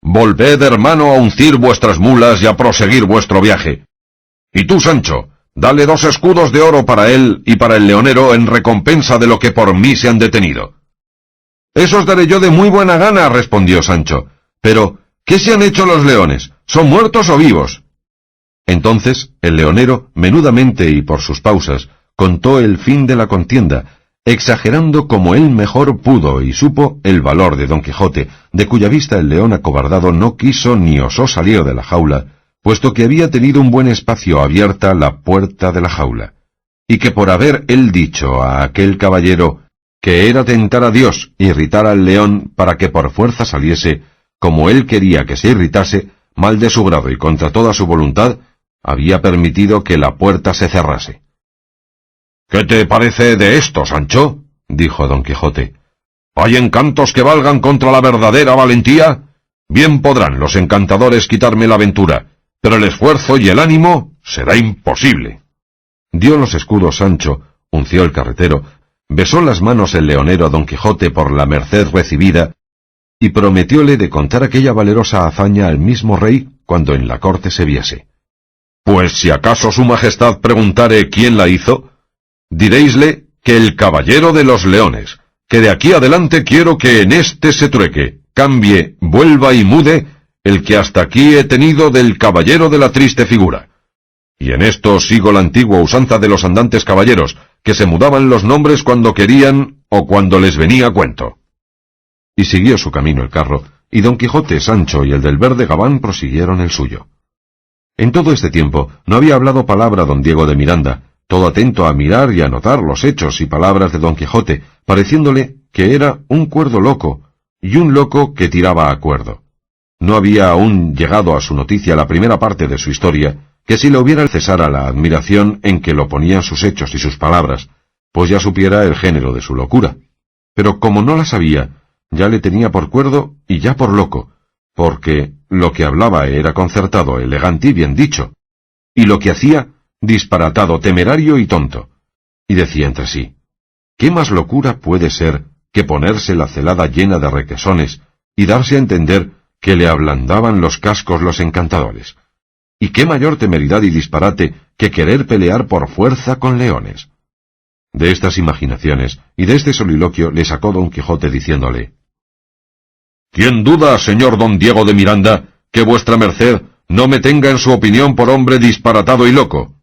«Volved, hermano, a uncir vuestras mulas y a proseguir vuestro viaje. Y tú, Sancho, dale 2 escudos de oro para él y para el leonero en recompensa de lo que por mí se han detenido». «Esos daré yo de muy buena gana», respondió Sancho. «Pero, ¿qué se han hecho los leones? ¿Son muertos o vivos?». Entonces el leonero, menudamente y por sus pausas, contó el fin de la contienda, exagerando como él mejor pudo y supo el valor de Don Quijote, de cuya vista el león acobardado no quiso ni osó salir de la jaula, puesto que había tenido un buen espacio abierta la puerta de la jaula, y que por haber él dicho a aquel caballero que era tentar a Dios irritar al león para que por fuerza saliese, como él quería que se irritase, mal de su grado y contra toda su voluntad, había permitido que la puerta se cerrase. «¿Qué te parece de esto, Sancho?», dijo don Quijote. ¿Hay encantos que valgan contra la verdadera valentía? Bien podrán los encantadores quitarme la aventura, pero el esfuerzo y el ánimo será imposible. Dio los escudos Sancho, unció el carretero, besó las manos el leonero a don Quijote por la merced recibida, y prometióle de contar aquella valerosa hazaña al mismo rey cuando en la corte se viese. Pues si acaso su majestad preguntare quién la hizo, diréisle que el caballero de los leones, que de aquí adelante quiero que en este se trueque, cambie, vuelva y mude, el que hasta aquí he tenido del caballero de la triste figura. Y en esto sigo la antigua usanza de los andantes caballeros, que se mudaban los nombres cuando querían o cuando les venía a cuento. Y siguió su camino el carro, y don Quijote, Sancho y el del verde gabán prosiguieron el suyo. En todo este tiempo no había hablado palabra don Diego de Miranda, todo atento a mirar y a notar los hechos y palabras de don Quijote, pareciéndole que era un cuerdo loco, y un loco que tiraba a cuerdo. No había aún llegado a su noticia la primera parte de su historia, que si le hubiera cesara la admiración en que lo ponían sus hechos y sus palabras, pues ya supiera el género de su locura. Pero como no la sabía, ya le tenía por cuerdo y ya por loco, porque lo que hablaba era concertado, elegante y bien dicho, y lo que hacía, disparatado, temerario y tonto. Y decía entre sí, ¿qué más locura puede ser que ponerse la celada llena de requesones y darse a entender que le ablandaban los cascos los encantadores? ¿Y qué mayor temeridad y disparate que querer pelear por fuerza con leones? De estas imaginaciones y de este soliloquio le sacó don Quijote diciéndole, ¿Quién duda, señor don Diego de Miranda, que vuestra merced no me tenga en su opinión por hombre disparatado y loco?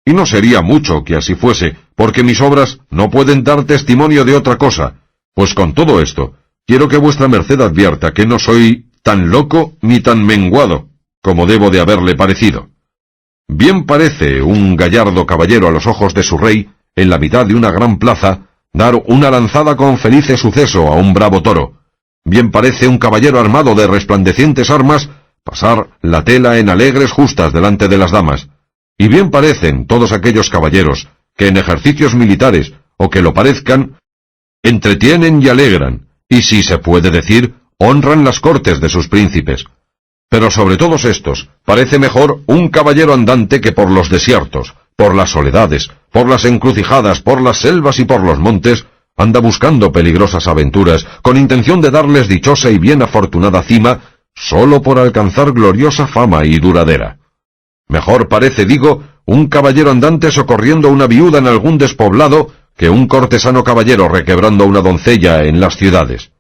Y no sería mucho que así fuese, porque mis obras no pueden dar testimonio de otra cosa, pues con todo esto, quiero que vuestra merced advierta que no soy tan loco ni tan menguado, como debo de haberle parecido. Bien parece un gallardo caballero a los ojos de su rey, en la mitad de una gran plaza, dar una lanzada con felice suceso a un bravo toro. Bien parece un caballero armado de resplandecientes armas pasar la tela en alegres justas delante de las damas. Y bien parecen todos aquellos caballeros que en ejercicios militares, o que lo parezcan, entretienen y alegran, y si se puede decir, honran las cortes de sus príncipes. Pero sobre todos estos, parece mejor un caballero andante que por los desiertos, por las soledades, por las encrucijadas, por las selvas y por los montes, anda buscando peligrosas aventuras, con intención de darles dichosa y bien afortunada cima, sólo por alcanzar gloriosa fama y duradera. Mejor parece, digo, un caballero andante socorriendo a una viuda en algún despoblado, que un cortesano caballero requebrando a una doncella en las ciudades.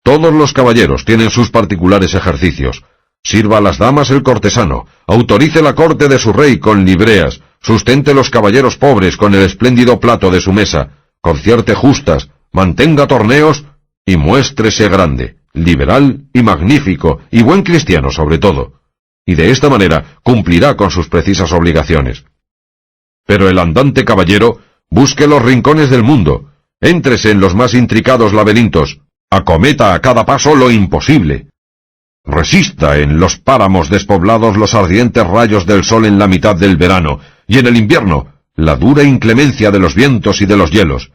Todos los caballeros tienen sus particulares ejercicios. Sirva a las damas el cortesano, autorice la corte de su rey con libreas, sustente los caballeros pobres con el espléndido plato de su mesa, concierte justas, mantenga torneos y muéstrese grande, liberal y magnífico, y buen cristiano sobre todo. Y de esta manera cumplirá con sus precisas obligaciones. Pero el andante caballero busque los rincones del mundo, éntrese en los más intricados laberintos, acometa a cada paso lo imposible. Resista en los páramos despoblados los ardientes rayos del sol en la mitad del verano, y en el invierno la dura inclemencia de los vientos y de los hielos.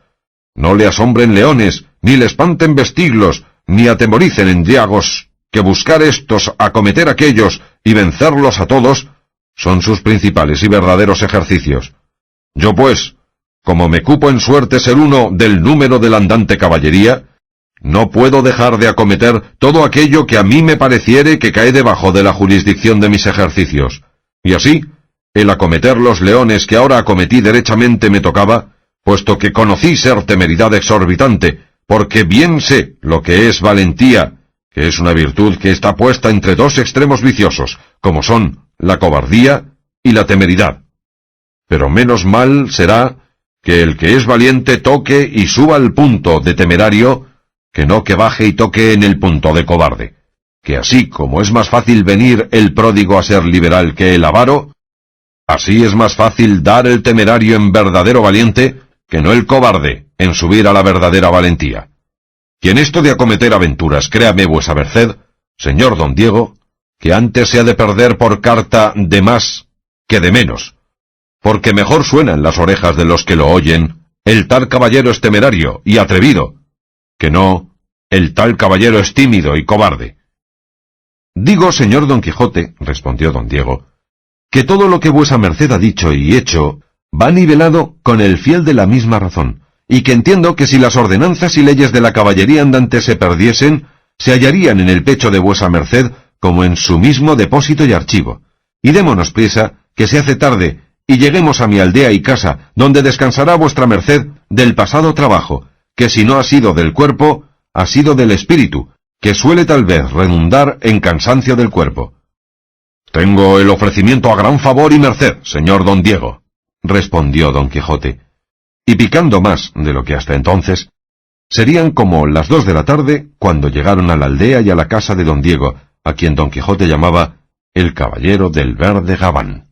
No le asombren leones, ni le espanten vestiglos, ni atemoricen endriagos, que buscar estos, acometer aquellos, y vencerlos a todos, son sus principales y verdaderos ejercicios. Yo pues, como me cupo en suerte ser uno del número de la andante caballería, no puedo dejar de acometer todo aquello que a mí me pareciere que cae debajo de la jurisdicción de mis ejercicios. Y así, el acometer los leones que ahora acometí derechamente me tocaba, puesto que conocí ser temeridad exorbitante, porque bien sé lo que es valentía, que es una virtud que está puesta entre dos extremos viciosos, como son la cobardía y la temeridad. Pero menos mal será que el que es valiente toque y suba al punto de temerario, que no que baje y toque en el punto de cobarde, que así como es más fácil venir el pródigo a ser liberal que el avaro, así es más fácil dar el temerario en verdadero valiente, que no el cobarde en subir a la verdadera valentía. Y en esto de acometer aventuras, créame vuesa merced, señor don Diego, que antes se ha de perder por carta de más que de menos, porque mejor suena en las orejas de los que lo oyen el tal caballero es temerario y atrevido, que no, el tal caballero es tímido y cobarde. Digo, señor Don Quijote, respondió don Diego, que todo lo que vuesa merced ha dicho y hecho va nivelado con el fiel de la misma razón, y que entiendo que si las ordenanzas y leyes de la caballería andante se perdiesen, se hallarían en el pecho de vuesa merced como en su mismo depósito y archivo. Y démonos prisa, que se hace tarde, y lleguemos a mi aldea y casa, donde descansará vuestra merced del pasado trabajo, que si no ha sido del cuerpo, ha sido del espíritu, que suele tal vez redundar en cansancio del cuerpo. Tengo el ofrecimiento a gran favor y merced, señor don Diego, respondió don Quijote, y picando más de lo que hasta entonces, serían como las 2 de la tarde cuando llegaron a la aldea y a la casa de don Diego, a quien don Quijote llamaba el caballero del verde gabán.